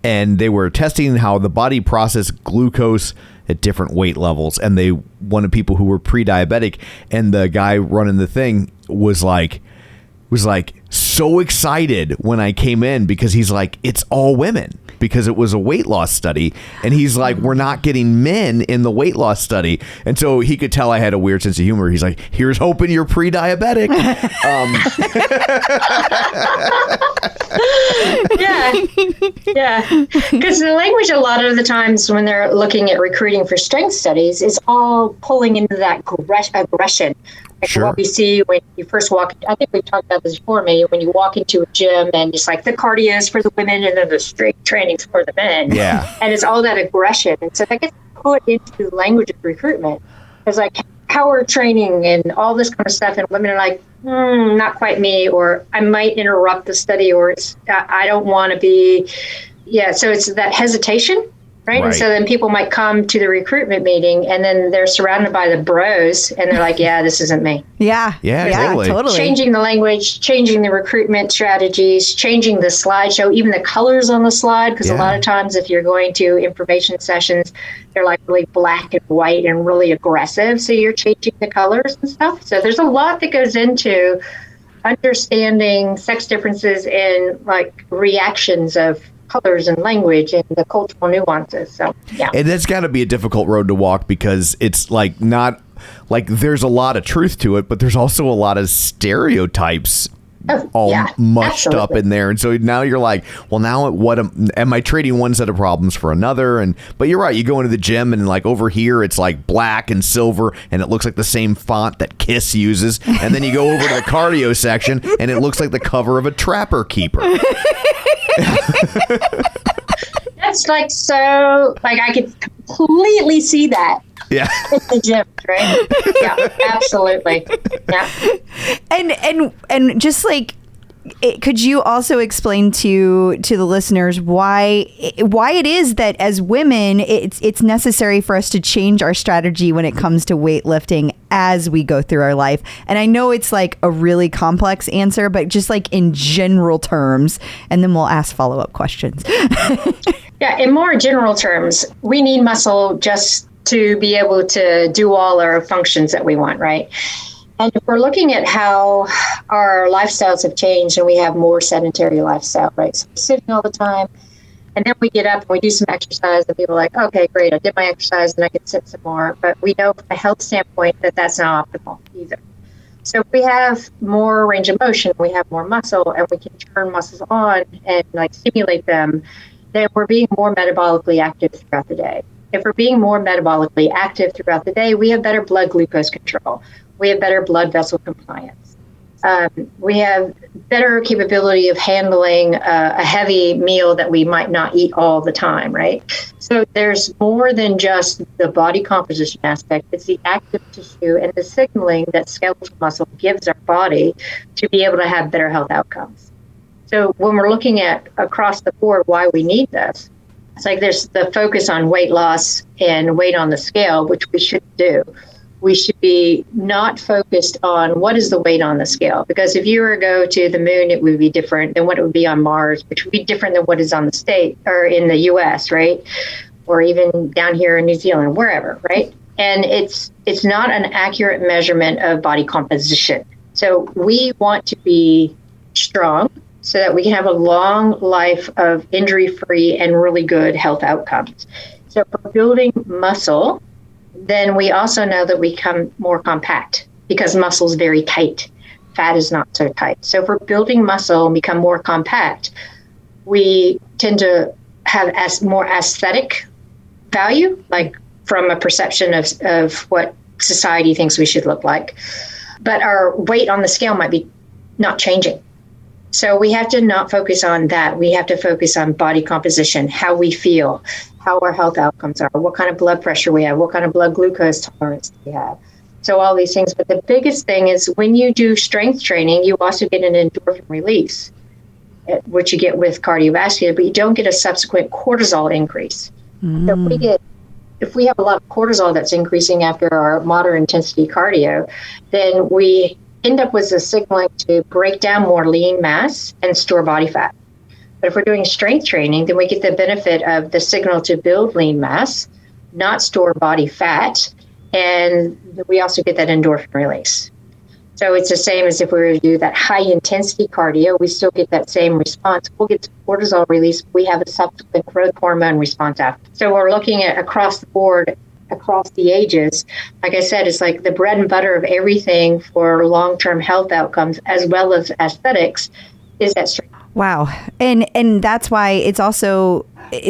and they were testing how the body processed glucose at different weight levels, and they wanted people who were pre-diabetic, and the guy running the thing was like so excited when I came in, because he's like, it's all women, because it was a weight loss study, and he's like, we're not getting men in the weight loss study. And so he could tell I had a weird sense of humor. He's like, here's hoping you're pre-diabetic. Yeah. Because the language a lot of the times when they're looking at recruiting for strength studies is all pulling into that aggression. Like Sure. What we see when you first walk, I think we've talked about this before, maybe when you walk into a gym and it's like the cardio is for the women and then the strength training's for the men. Yeah. And it's all that aggression. And so that gets put into the language of recruitment. It's like power training and all this kind of stuff. And women are like, not quite me, or I might interrupt the study, or I don't want to be. Yeah. So it's that hesitation. Right. And so then people might come to the recruitment meeting and then they're surrounded by the bros and they're like, yeah, this isn't me. Yeah, totally. Changing the language, changing the recruitment strategies, changing the slideshow, even the colors on the slide. Because a lot of times if you're going to information sessions, they're like really black and white and really aggressive. So you're changing the colors and stuff. So there's a lot that goes into understanding sex differences and like reactions of colors and language and the cultural nuances. So, yeah. And that's got to be a difficult road to walk, because it's like not like there's a lot of truth to it, but there's also a lot of stereotypes mushed up in there. And so now you're like, well, now am I trading one set of problems for another? But you're right. You go into the gym and like over here, it's like black and silver and it looks like the same font that Kiss uses. And then you go over to the cardio section and it looks like the cover of a Trapper Keeper. That's like so, like I could completely see that. Yeah. In the gym, right? Yeah, absolutely. Yeah. And just like, could you also explain to the listeners why it is that as women it's necessary for us to change our strategy when it comes to weightlifting as we go through our life? And I know it's like a really complex answer, but just like in general terms, and then we'll ask follow-up questions. Yeah, in more general terms, we need muscle just to be able to do all our functions that we want, right? And if we're looking at how our lifestyles have changed and we have more sedentary lifestyle, right? So we're sitting all the time, and then we get up and we do some exercise, and people are like, okay, great, I did my exercise and I can sit some more. But we know from a health standpoint that that's not optimal either. So if we have more range of motion, we have more muscle, and we can turn muscles on and like stimulate them, then we're being more metabolically active throughout the day. If we're being more metabolically active throughout the day, we have better blood glucose control. We have better blood vessel compliance. We have better capability of handling a heavy meal that we might not eat all the time, right? So there's more than just the body composition aspect. It's the active tissue and the signaling that skeletal muscle gives our body to be able to have better health outcomes. So when we're looking at across the board why we need this, it's like there's the focus on weight loss and weight on the scale, which we should do. We should be not focused on what is the weight on the scale, because if you were to go to the moon, it would be different than what it would be on Mars, which would be different than what is on the state or in the US, right? Or even down here in New Zealand, wherever, right? And it's not an accurate measurement of body composition. So we want to be strong so that we can have a long life of injury-free and really good health outcomes. So for building muscle, then we also know that we become more compact because muscle is very tight. Fat is not so tight. So if we're building muscle and become more compact, we tend to have more aesthetic value, like from a perception of what society thinks we should look like. But our weight on the scale might be not changing. So we have to not focus on that. We have to focus on body composition, how we feel, how our health outcomes are, what kind of blood pressure we have, what kind of blood glucose tolerance we have. So all these things. But the biggest thing is when you do strength training, you also get an endorphin release, which you get with cardiovascular, but you don't get a subsequent cortisol increase. So if we have a lot of cortisol that's increasing after our moderate intensity cardio, then we end up with a signaling to break down more lean mass and store body fat. But if we're doing strength training, then we get the benefit of the signal to build lean mass, not store body fat, and we also get that endorphin release. So it's the same as if we were to do that high intensity cardio, we still get that same response. We'll get cortisol release. We have a subsequent growth hormone response after. So we're looking at across the board, across the ages. Like I said, it's like the bread and butter of everything for long-term health outcomes as well as aesthetics is that strength. Wow. And that's why it's also,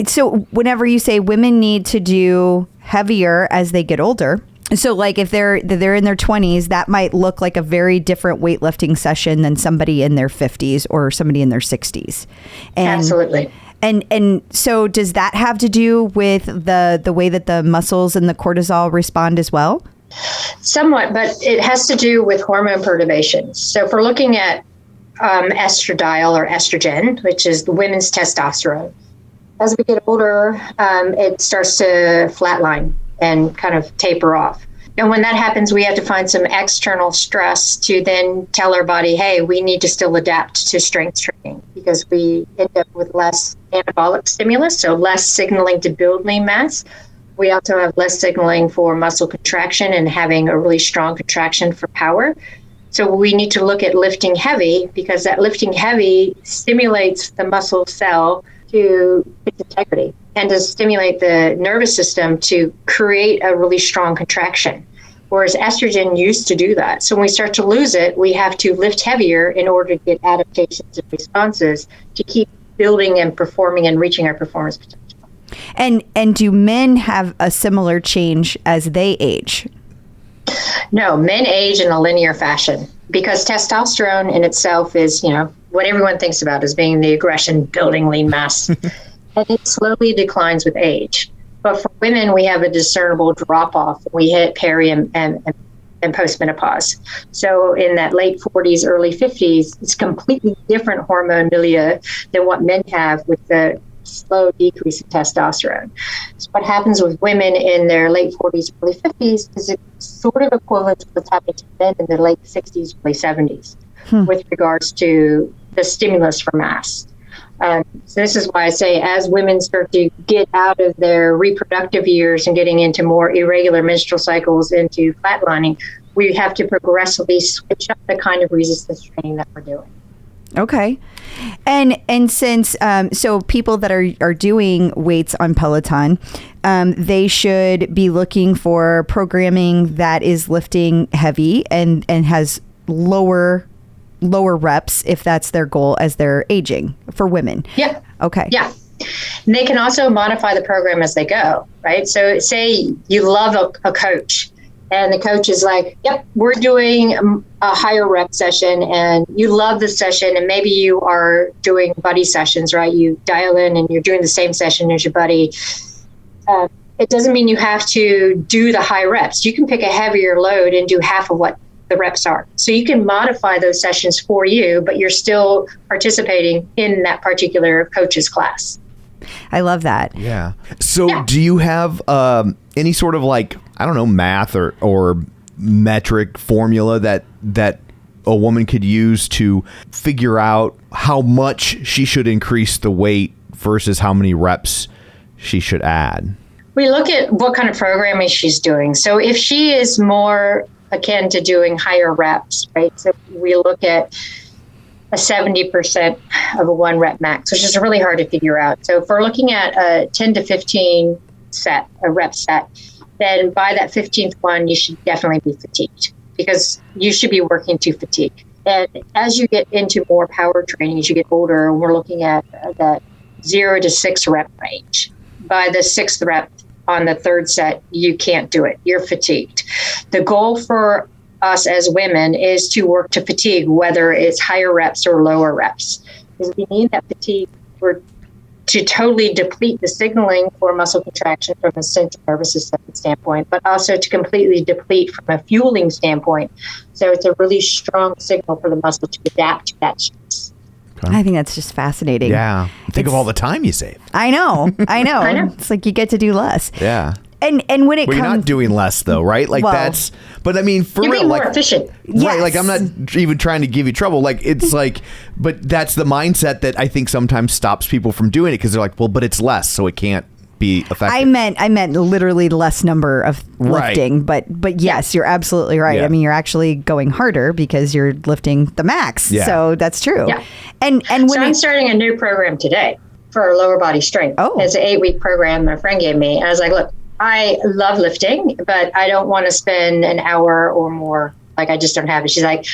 so whenever you say women need to do heavier as they get older, so like if they're in their 20s, that might look like a very different weightlifting session than somebody in their 50s or somebody in their 60s. Absolutely. And so does that have to do with the way that the muscles and the cortisol respond as well? Somewhat, but it has to do with hormone perturbations. So if we're looking at estradiol or estrogen, which is the women's testosterone, as we get older, it starts to flatline and kind of taper off. And when that happens, we have to find some external stress to then tell our body, hey, we need to still adapt to strength training because we end up with less anabolic stimulus, so less signaling to build lean mass. We also have less signaling for muscle contraction and having a really strong contraction for power. So we need to look at lifting heavy because that lifting heavy stimulates the muscle cell to its integrity and to stimulate the nervous system to create a really strong contraction. Whereas estrogen used to do that. So when we start to lose it, we have to lift heavier in order to get adaptations and responses to keep building and performing and reaching our performance potential. And do men have a similar change as they age? No, men age in a linear fashion because testosterone in itself is, what everyone thinks about as being the aggression building lean mass. And it slowly declines with age. But for women, we have a discernible drop off when we hit peri and postmenopause. So in that late 40s, early 50s, it's completely different hormone milieu than what men have with the slow decrease in testosterone. So what happens with women in their late 40s, early 50s is it's sort of equivalent to what's happening to men in the late 60s, early 70s with regards to the stimulus for mass. So this is why I say as women start to get out of their reproductive years and getting into more irregular menstrual cycles into flatlining, we have to progressively switch up the kind of resistance training that we're doing. Okay. And since, so people that are doing weights on Peloton, they should be looking for programming that is lifting heavy and has lower reps if that's their goal as they're aging for women. Yeah. Okay. Yeah. And they can also modify the program as they go, right? So say you love a coach and the coach is like, yep, we're doing a higher rep session and you love the session and maybe you are doing buddy sessions, right? You dial in and you're doing the same session as your buddy. It doesn't mean you have to do the high reps. You can pick a heavier load and do half of what the reps are. So you can modify those sessions for you, but you're still participating in that particular coach's class. I love that. Yeah. So do you have any sort of math or metric formula that a woman could use to figure out how much she should increase the weight versus how many reps she should add? We look at what kind of programming she's doing. So if she is more akin to doing higher reps, right? So we look at a 70% of a 1 rep max, which is really hard to figure out. So if we're looking at a 10 to 15 set, a rep set, then by that 15th one, you should definitely be fatigued because you should be working to fatigue. And as you get into more power training, as you get older, we're looking at that 0 to 6 rep range. By the 6th rep on the 3rd set, you can't do it. You're fatigued. The goal for us as women is to work to fatigue, whether it's higher reps or lower reps. Because we need that fatigue. We're to totally deplete the signaling for muscle contraction from a central nervous system standpoint, but also to completely deplete from a fueling standpoint. So it's a really strong signal for the muscle to adapt to that stress. I think that's just fascinating. Yeah. Think of all the time you save. I know. I know. It's like you get to do less. Yeah. And when it Well, comes, you're not doing less though, right? Like that's. But I mean, for You're real, being more like efficient. right? Yes. Like I'm not even trying to give you trouble. Like it's like, but that's the mindset that I think sometimes stops people from doing it because they're like, well, but it's less, so it can't be effective. I meant literally less number of lifting, but yes, you're absolutely right. Yeah. I mean, you're actually going harder because you're lifting the max. Yeah. So that's true. Yeah. And when So I'm starting a new program today for lower body strength. Oh. It's an 8-week program my friend gave me. And I was like, look, I love lifting, but I don't want to spend an hour or more. Like, I just don't have it. She's like,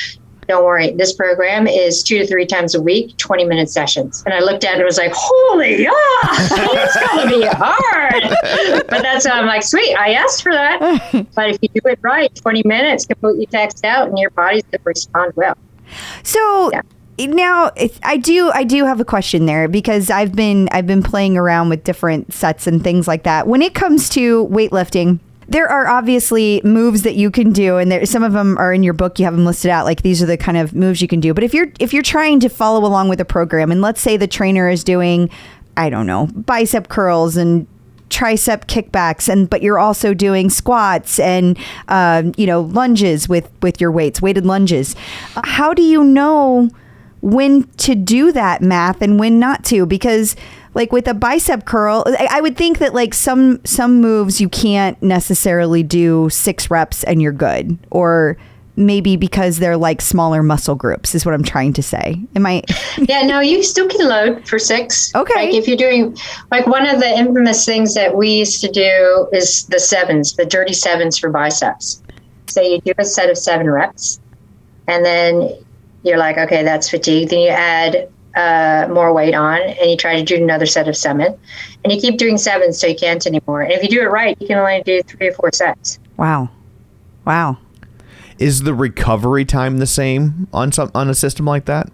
don't worry. This program is 2 to 3 times a week, 20-minute sessions. And I looked at it and was like, holy, it's going to be hard. But that's I'm like, sweet. I asked for that. But if you do it right, 20 minutes, completely taxed out, and your body's going to respond well. So Yeah. now I do have a question there because I've been playing around with different sets and things like that. When it comes to weightlifting, there are obviously moves that you can do, and some of them are in your book. You have them listed out, like these are the kind of moves you can do. But if you're trying to follow along with a program, and let's say the trainer is doing, I don't know, bicep curls and tricep kickbacks, but you're also doing squats and lunges with your weights, weighted lunges. How do you know when to do that math and when not to? Because like with a bicep curl, I would think that like some moves you can't necessarily do 6 reps and you're good, or maybe because they're like smaller muscle groups is what I'm trying to say. Am I? Yeah, no, you still can load for 6. Okay. Like if you're doing, like one of the infamous things that we used to do is the 7s, the dirty 7s for biceps. So you do a set of 7 reps, and then you're like, okay, that's fatigue. Then you add more weight on, and you try to do another set of 7, and you keep doing 7 so you can't anymore. And if you do it right, you can only do 3 or 4 sets. Wow. Is the recovery time the same on a system like that?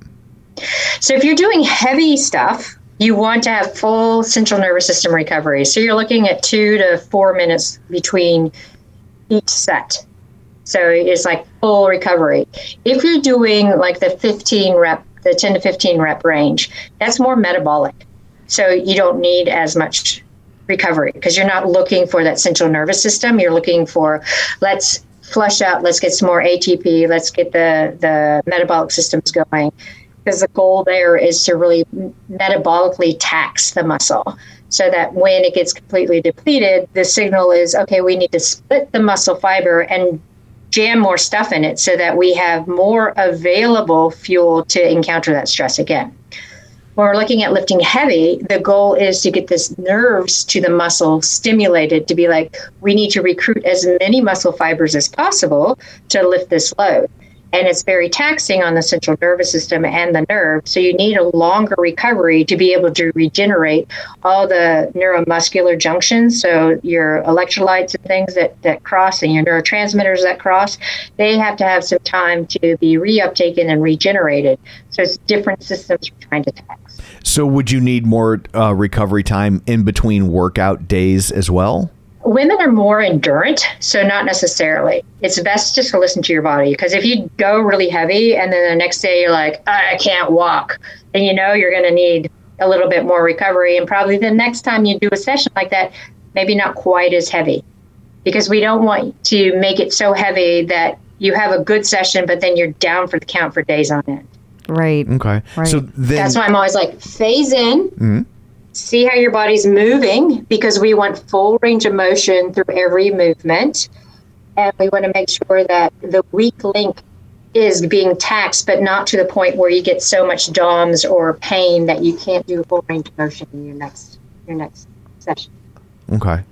So if you're doing heavy stuff, you want to have full central nervous system recovery. So you're looking at 2 to 4 minutes between each set. So it's like full recovery. If you're doing like the 10 to 15 rep range, that's more metabolic. So you don't need as much recovery because you're not looking for that central nervous system. You're looking for, let's flush out, let's get some more ATP, let's get the metabolic systems going. Because the goal there is to really metabolically tax the muscle so that when it gets completely depleted, the signal is, okay, we need to split the muscle fiber and jam more stuff in it so that we have more available fuel to encounter that stress again. When we're looking at lifting heavy, the goal is to get this nerves to the muscle stimulated to be like, we need to recruit as many muscle fibers as possible to lift this load. And it's very taxing on the central nervous system and the nerve. So you need a longer recovery to be able to regenerate all the neuromuscular junctions. So your electrolytes and things that cross and your neurotransmitters that cross, they have to have some time to be reuptaken and regenerated. So it's different systems you're trying to tax. So would you need more recovery time in between workout days as well? Women are more endurant, so not necessarily. It's best just to listen to your body, because if you go really heavy and then the next day you're like, I can't walk, then you know you're going to need a little bit more recovery. And probably the next time you do a session like that, maybe not quite as heavy, because we don't want to make it so heavy that you have a good session, but then you're down for the count for days on end. Right. Okay. Right. So then, That's why I'm always like, phase in. See how your body's moving, because we want full range of motion through every movement. And we want to make sure that the weak link is being taxed, but not to the point where you get so much DOMS or pain that you can't do full range of motion in your next session. okay.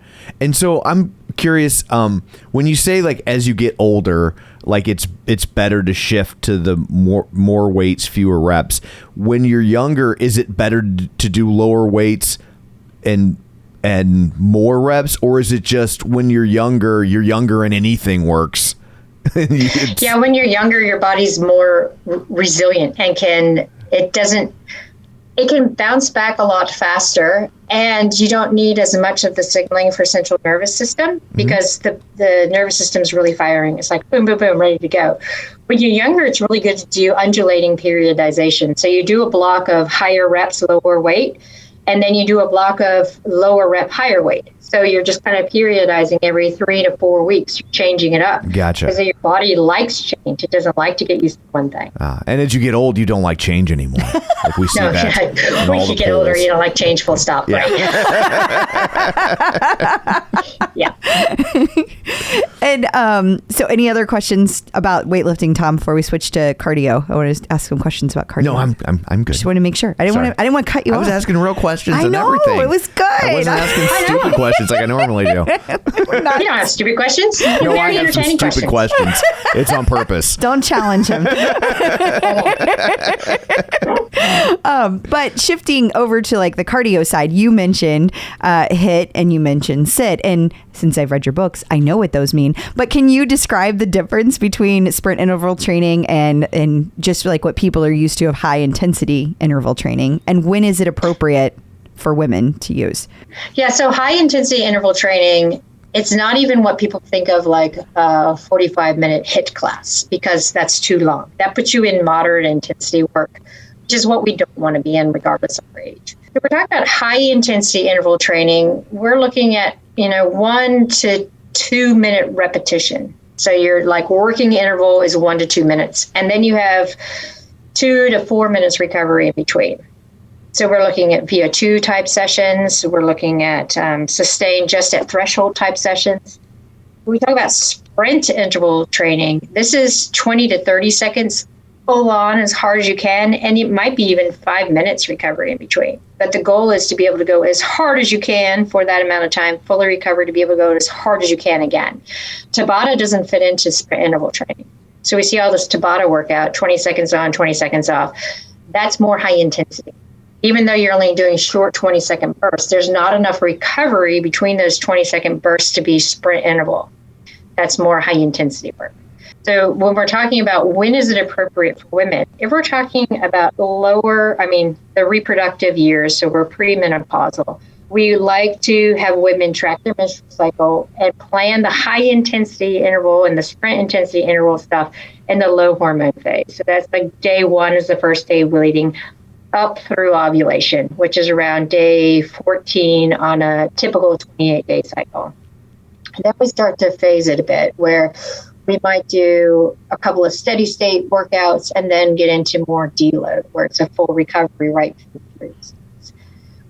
And so I'm curious, when you say like as you get older, like it's better to shift to the more weights, fewer reps. When you're younger, is it better to do lower weights and more reps, or is it just when you're younger and anything works? Yeah, when you're younger, your body's more resilient and it can bounce back a lot faster, and you don't need as much of the signaling for central nervous system because the nervous system is really firing. It's like boom, boom, boom, ready to go. When you're younger, it's really good to do undulating periodization. So you do a block of higher reps, lower weight, and then you do a block of lower rep, higher weight. So you're just kind of periodizing every 3 to 4 weeks, you're changing it up. Gotcha. Because your body likes change. It doesn't like to get used to one thing. And as you get old, you don't like change anymore. Like we see No, that. when you get older, you don't like change, full stop. Yeah. Right? Yeah. And so any other questions about weightlifting, Tom, before we switch to cardio? I want to ask some questions about cardio. No, I'm good. Just want to make sure. I didn't want to cut you off. I was asking real questions I and know, everything. it was good. I wasn't asking stupid questions like I normally do. You don't have stupid questions. You're No, I very have some entertaining stupid questions. It's on purpose. Don't challenge him. But shifting over to like the cardio side, you mentioned HIIT and you mentioned sit. And since I've read your books, I know what those mean. But can you describe the difference between sprint interval training and just like what people are used to of high intensity interval training? And when is it appropriate for women to use? Yeah, so high intensity interval training, it's not even what people think of like a 45-minute HIIT class because that's too long. That puts you in moderate intensity work, which is what we don't want to be in regardless of our age. If we're talking about high intensity interval training, we're looking at 1 to 2 minute repetition. So your like working interval is 1 to 2 minutes, and then you have 2 to 4 minutes recovery in between. So we're looking at VO2 type sessions. We're looking at sustained just at threshold type sessions. When we talk about sprint interval training, this is 20 to 30 seconds full on as hard as you can. And it might be even 5 minutes recovery in between. But the goal is to be able to go as hard as you can for that amount of time, fully recover to be able to go as hard as you can again. Tabata doesn't fit into sprint interval training. So we see all this Tabata workout, 20 seconds on, 20 seconds off. That's more high intensity. Even though you're only doing short 20-second bursts, there's not enough recovery between those 20-second bursts to be sprint interval. That's more high intensity work. So when we're talking about when is it appropriate for women, if we're talking about the reproductive years, so we're premenopausal, we like to have women track their menstrual cycle and plan the high intensity interval and the sprint intensity interval stuff in the low hormone phase. So that's like day 1 is the first day of bleeding, up through ovulation, which is around day 14 on a typical 28-day cycle. And then we start to phase it a bit, where we might do a couple of steady state workouts and then get into more deload, where it's a full recovery right through.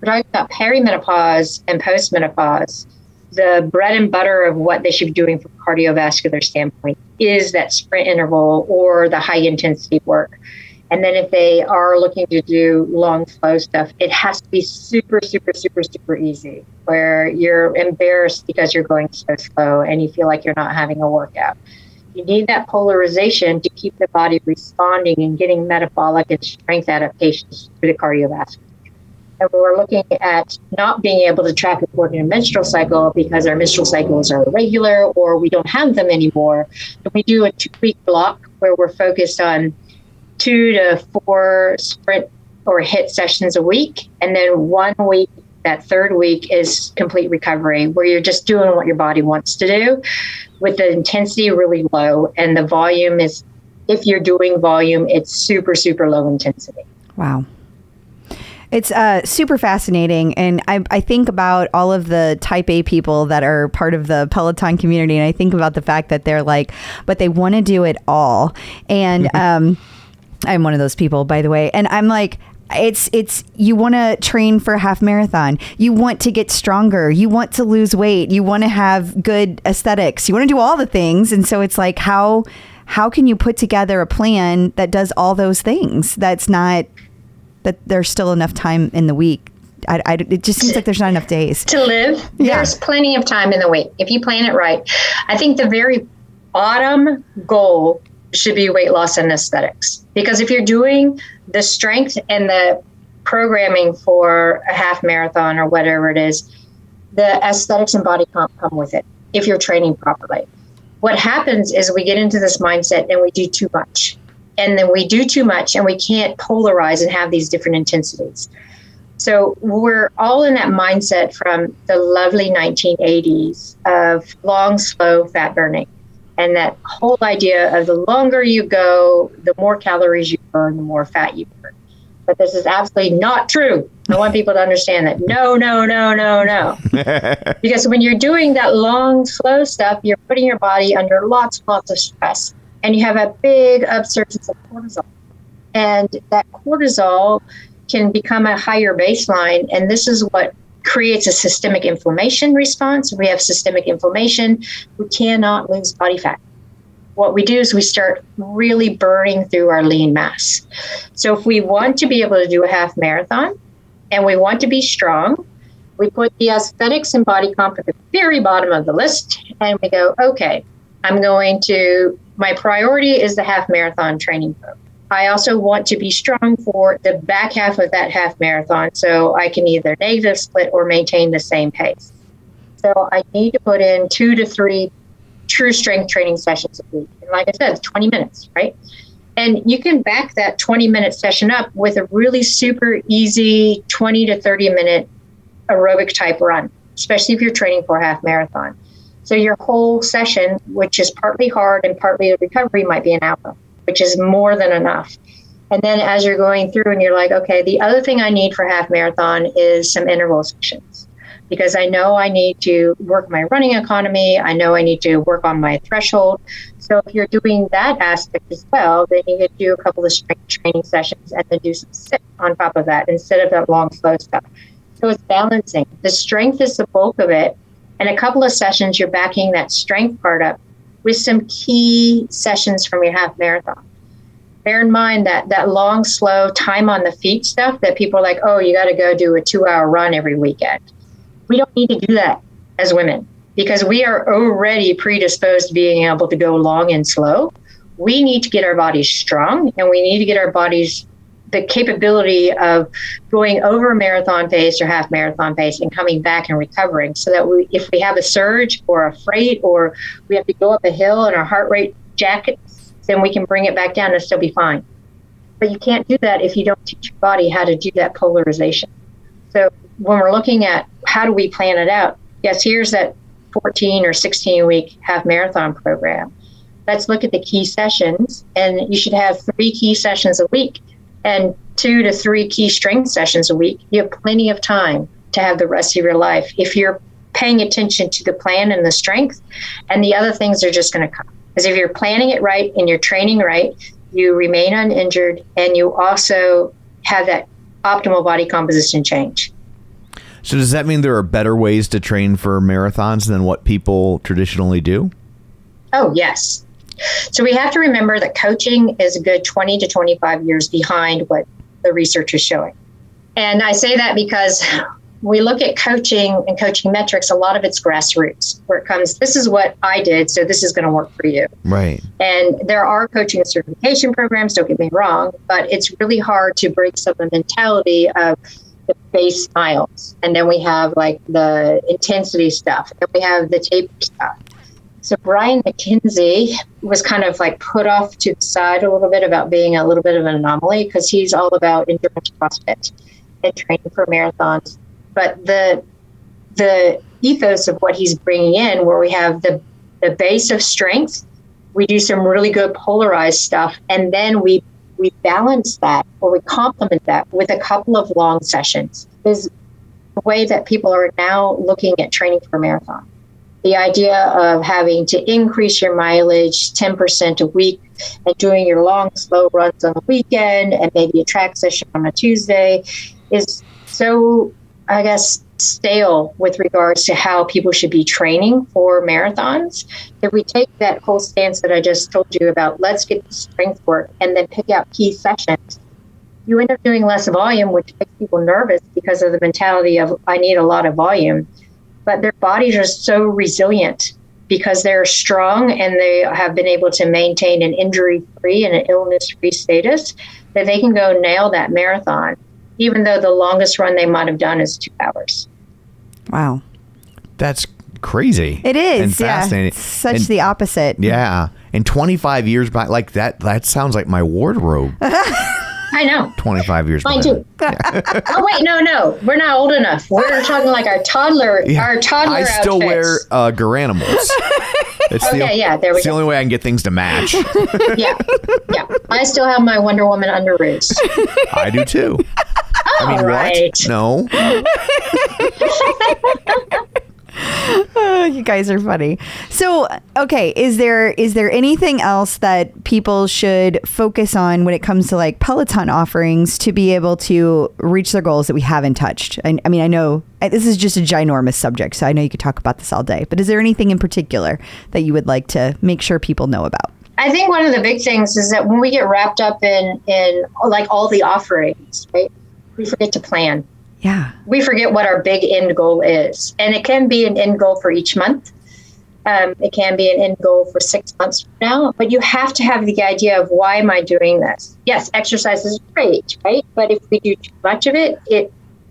We're talking about perimenopause and postmenopause. The bread and butter of what they should be doing from a cardiovascular standpoint is that sprint interval or the high intensity work. And then if they are looking to do long flow stuff, it has to be super, super, super, super easy, where you're embarrassed because you're going so slow and you feel like you're not having a workout. You need that polarization to keep the body responding and getting metabolic and strength adaptations through the cardiovascular. And we're looking at not being able to track according to menstrual cycle because our menstrual cycles are irregular or we don't have them anymore. And we do a 2-week block where we're focused on 2 to 4 sprint or HIIT sessions a week. And then 1 week, that 3rd week is complete recovery, where you're just doing what your body wants to do with the intensity really low. And the volume is, if you're doing volume, it's super, super low intensity. Wow. It's super fascinating. And I think about all of the type A people that are part of the Peloton community. And I think about the fact that they're like, but they want to do it all. And I'm one of those people, by the way. And I'm like, it's you want to train for a half marathon. You want to get stronger. You want to lose weight. You want to have good aesthetics. You want to do all the things. And so it's like, how can you put together a plan that does all those things? That's not, that there's still enough time in the week. It just seems like there's not enough days to live. Yeah. There's plenty of time in the week if you plan it right. I think the very bottom goal should be weight loss and aesthetics. Because if you're doing the strength and the programming for a half marathon or whatever it is, the aesthetics and body comp come with it if you're training properly. What happens is we get into this mindset and we do too much. And then we do too much and we can't polarize and have these different intensities. So we're all in that mindset from the lovely 1980s of long, slow fat burning. And that whole idea of the longer you go, the more calories you burn, the more fat you burn. But this is absolutely not true. I want people to understand that. No. Because when you're doing that long, slow stuff, you're putting your body under lots and lots of stress. And you have a big upsurge of cortisol. And that cortisol can become a higher baseline. And this is what creates a systemic inflammation response. We have systemic inflammation. We cannot lose body fat. What we do is we start really burning through our lean mass. So if we want to be able to do a half marathon and we want to be strong, we put the aesthetics and body comp at the very bottom of the list. And we go, okay, my priority is the half marathon training program. I also want to be strong for the back half of that half marathon so I can either negative split or maintain the same pace. So I need to put in 2 to 3 true strength training sessions a week. And like I said, 20 minutes, right? And you can back that 20-minute session up with a really super easy 20 to 30-minute aerobic type run, especially if you're training for a half marathon. So your whole session, which is partly hard and partly a recovery, might be an hour, which is more than enough. And then as you're going through and you're like, okay, the other thing I need for half marathon is some interval sessions, because I know I need to work my running economy. I know I need to work on my threshold. So if you're doing that aspect as well, then you could do a couple of strength training sessions and then do some sit on top of that instead of that long, slow stuff. So it's balancing. The strength is the bulk of it. And a couple of sessions, you're backing that strength part up with some key sessions from your half marathon. Bear in mind that long, slow time on the feet stuff that people are like, oh, you got to go do a 2-hour run every weekend. We don't need to do that as women because we are already predisposed to being able to go long and slow. We need to get our bodies strong and we need to get our bodies the capability of going over marathon pace or half marathon pace and coming back and recovering so that if we have a surge or a freight or we have to go up a hill and our heart rate jackets, then we can bring it back down and still be fine. But you can't do that if you don't teach your body how to do that polarization. So when we're looking at how do we plan it out, yes, here's that 14 or 16 week half marathon program. Let's look at the key sessions, and you should have 3 key sessions a week and 2 to 3 key strength sessions a week. You have plenty of time to have the rest of your life if you're paying attention to the plan and the strength, and the other things are just going to come. Because if you're planning it right and you're training right, you remain uninjured and you also have that optimal body composition change. So does that mean there are better ways to train for marathons than what people traditionally do? Oh, yes. So we have to remember that coaching is a good 20 to 25 years behind what the research is showing. And I say that because we look at coaching and coaching metrics, a lot of it's grassroots, where it comes, this is what I did, so this is going to work for you. Right. And there are coaching and certification programs, don't get me wrong, but it's really hard to break some of the mentality of the base miles. And then we have like the intensity stuff, and we have the taper stuff. So Brian McKenzie was kind of like put off to the side a little bit about being a little bit of an anomaly because he's all about endurance CrossFit and training for marathons. But the ethos of what he's bringing in, where we have the base of strength, we do some really good polarized stuff, and then we balance that or we complement that with a couple of long sessions, is the way that people are now looking at training for a marathon. The idea of having to increase your mileage 10% a week and doing your long, slow runs on the weekend and maybe a track session on a Tuesday is so, I guess, stale with regards to how people should be training for marathons. If we take that whole stance that I just told you about, let's get the strength work and then pick out key sessions, you end up doing less volume, which makes people nervous because of the mentality of, I need a lot of volume. But their bodies are so resilient because they're strong and they have been able to maintain an injury-free and an illness-free status that they can go nail that marathon, even though the longest run they might have done is 2 hours. Wow. That's crazy. It is. And fascinating. Yeah. Such the opposite. Yeah. And 25 years back, like that sounds like my wardrobe. I know. 25 years back. Mine too. Oh, wait, no. We're not old enough. We're talking like our toddler I still outfits. wear Garanimals. It's there we it's the go. only way I can get things to match. Yeah. I still have my Wonder Woman underoos. I do too. All right. What? No. Oh, you guys are funny. So, okay, is there anything else that people should focus on when it comes to like Peloton offerings to be able to reach their goals that we haven't touched? I mean, I know this is just a ginormous subject, so I know you could talk about this all day, but is there anything in particular that you would like to make sure people know about? I think one of the big things is that when we get wrapped up in like all the offerings, right, we forget to plan. Yeah. We forget what our big end goal is. And it can be an end goal for each month. It can be an end goal for 6 months from now. But you have to have the idea of, why am I doing this? Yes, exercise is great, right? But if we do too much of it,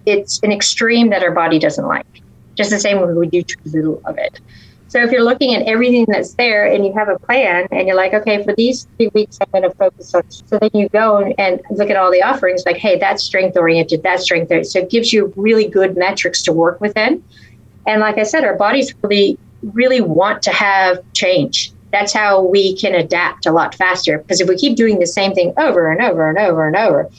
it's an extreme that our body doesn't like. Just the same when we do too little of it. So if you're looking at everything that's there and you have a plan and you're like, okay, for these 3 weeks, I'm going to focus on. So then you go and look at all the offerings like, hey, that's strength oriented, that's strength oriented. So it gives you really good metrics to work within. And like I said, our bodies really, really want to have change. That's how we can adapt a lot faster. Because if we keep doing the same thing over and over and over and over,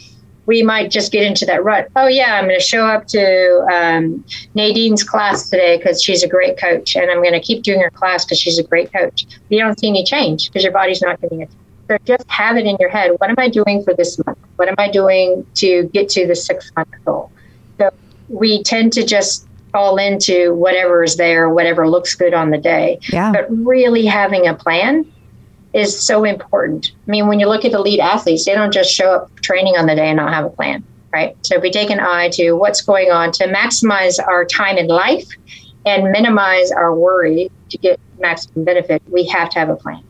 we might just get into that rut. Oh, yeah, I'm going to show up to Nadine's class today because she's a great coach. And I'm going to keep doing her class because she's a great coach. You don't see any change because your body's not getting it. So just have it in your head. What am I doing for this month? What am I doing to get to the 6-month goal? So we tend to just fall into whatever is there, whatever looks good on the day. Yeah. But really having a plan is so important. I mean, when you look at elite athletes, they don't just show up training on the day and not have a plan, right? So if we take an eye to what's going on to maximize our time in life and minimize our worry to get maximum benefit, we have to have a plan.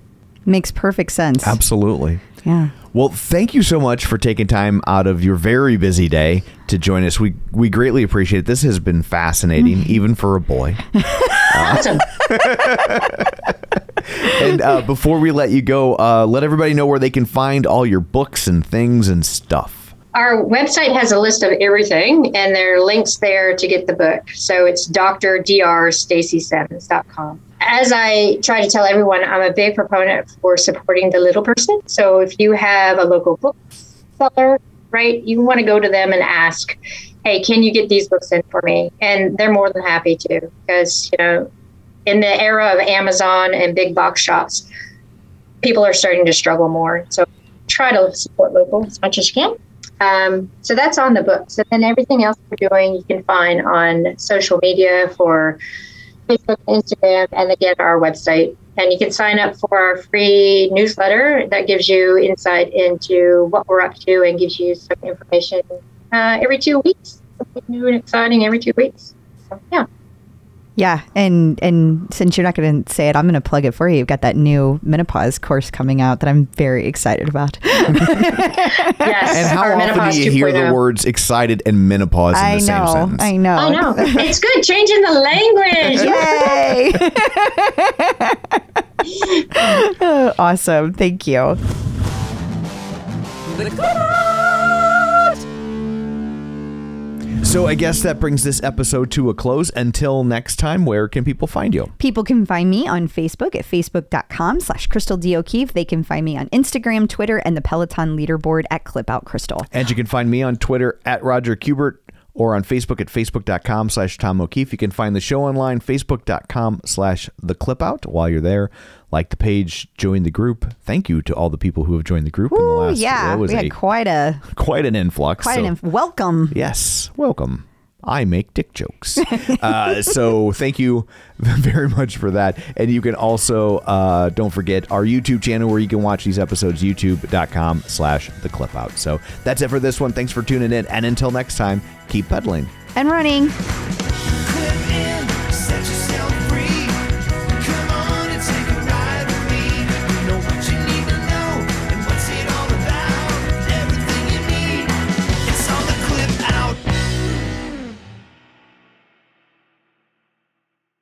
Makes perfect sense. Absolutely. Yeah. Well, thank you so much for taking time out of your very busy day to join us. We greatly appreciate it. This has been fascinating, even for a boy. Awesome. And before we let you go, let everybody know where they can find all your books and things and stuff. Our website has a list of everything, and there are links there to get the book. So it's drdrstacysims.com. As I try to tell everyone, I'm a big proponent for supporting the little person. So if you have a local bookseller, right, you want to go to them and ask, hey, can you get these books in for me? And they're more than happy to, because, you know, in the era of Amazon and big box shops, people are starting to struggle more. So try to support local as much as you can. So that's on the books. And then everything else we're doing, you can find on social media for Facebook, Instagram, and again, our website. And you can sign up for our free newsletter that gives you insight into what we're up to and gives you some information every 2 weeks. Something new and exciting every 2 weeks. So, yeah. Yeah, and since you're not going to say it, I'm going to plug it for you. You've got that new menopause course coming out that I'm very excited about. Yes. And how often do you hear the words excited and menopause in the same sentence? I know. It's good. Changing the language. Yay! Awesome. Thank you. So I guess that brings this episode to a close. Until next time, where can people find you? People can find me on Facebook at facebook.com/Crystal D. O'Keefe. They can find me on Instagram, Twitter, and the Peloton leaderboard at ClipOutCrystal. And you can find me on Twitter at Roger Kubert or on Facebook at facebook.com/Tom O'Keefe. You can find the show online, facebook.com/theclipout. While you're there, like the page, join the group. Thank you to all the people who have joined the group in the last. Yeah, we had quite an influx. Welcome. Yes, welcome. I make dick jokes. So thank you very much for that. And you can also, don't forget our YouTube channel where you can watch these episodes, youtube.com/theclipout. So that's it for this one. Thanks for tuning in. And until next time, keep pedaling and running.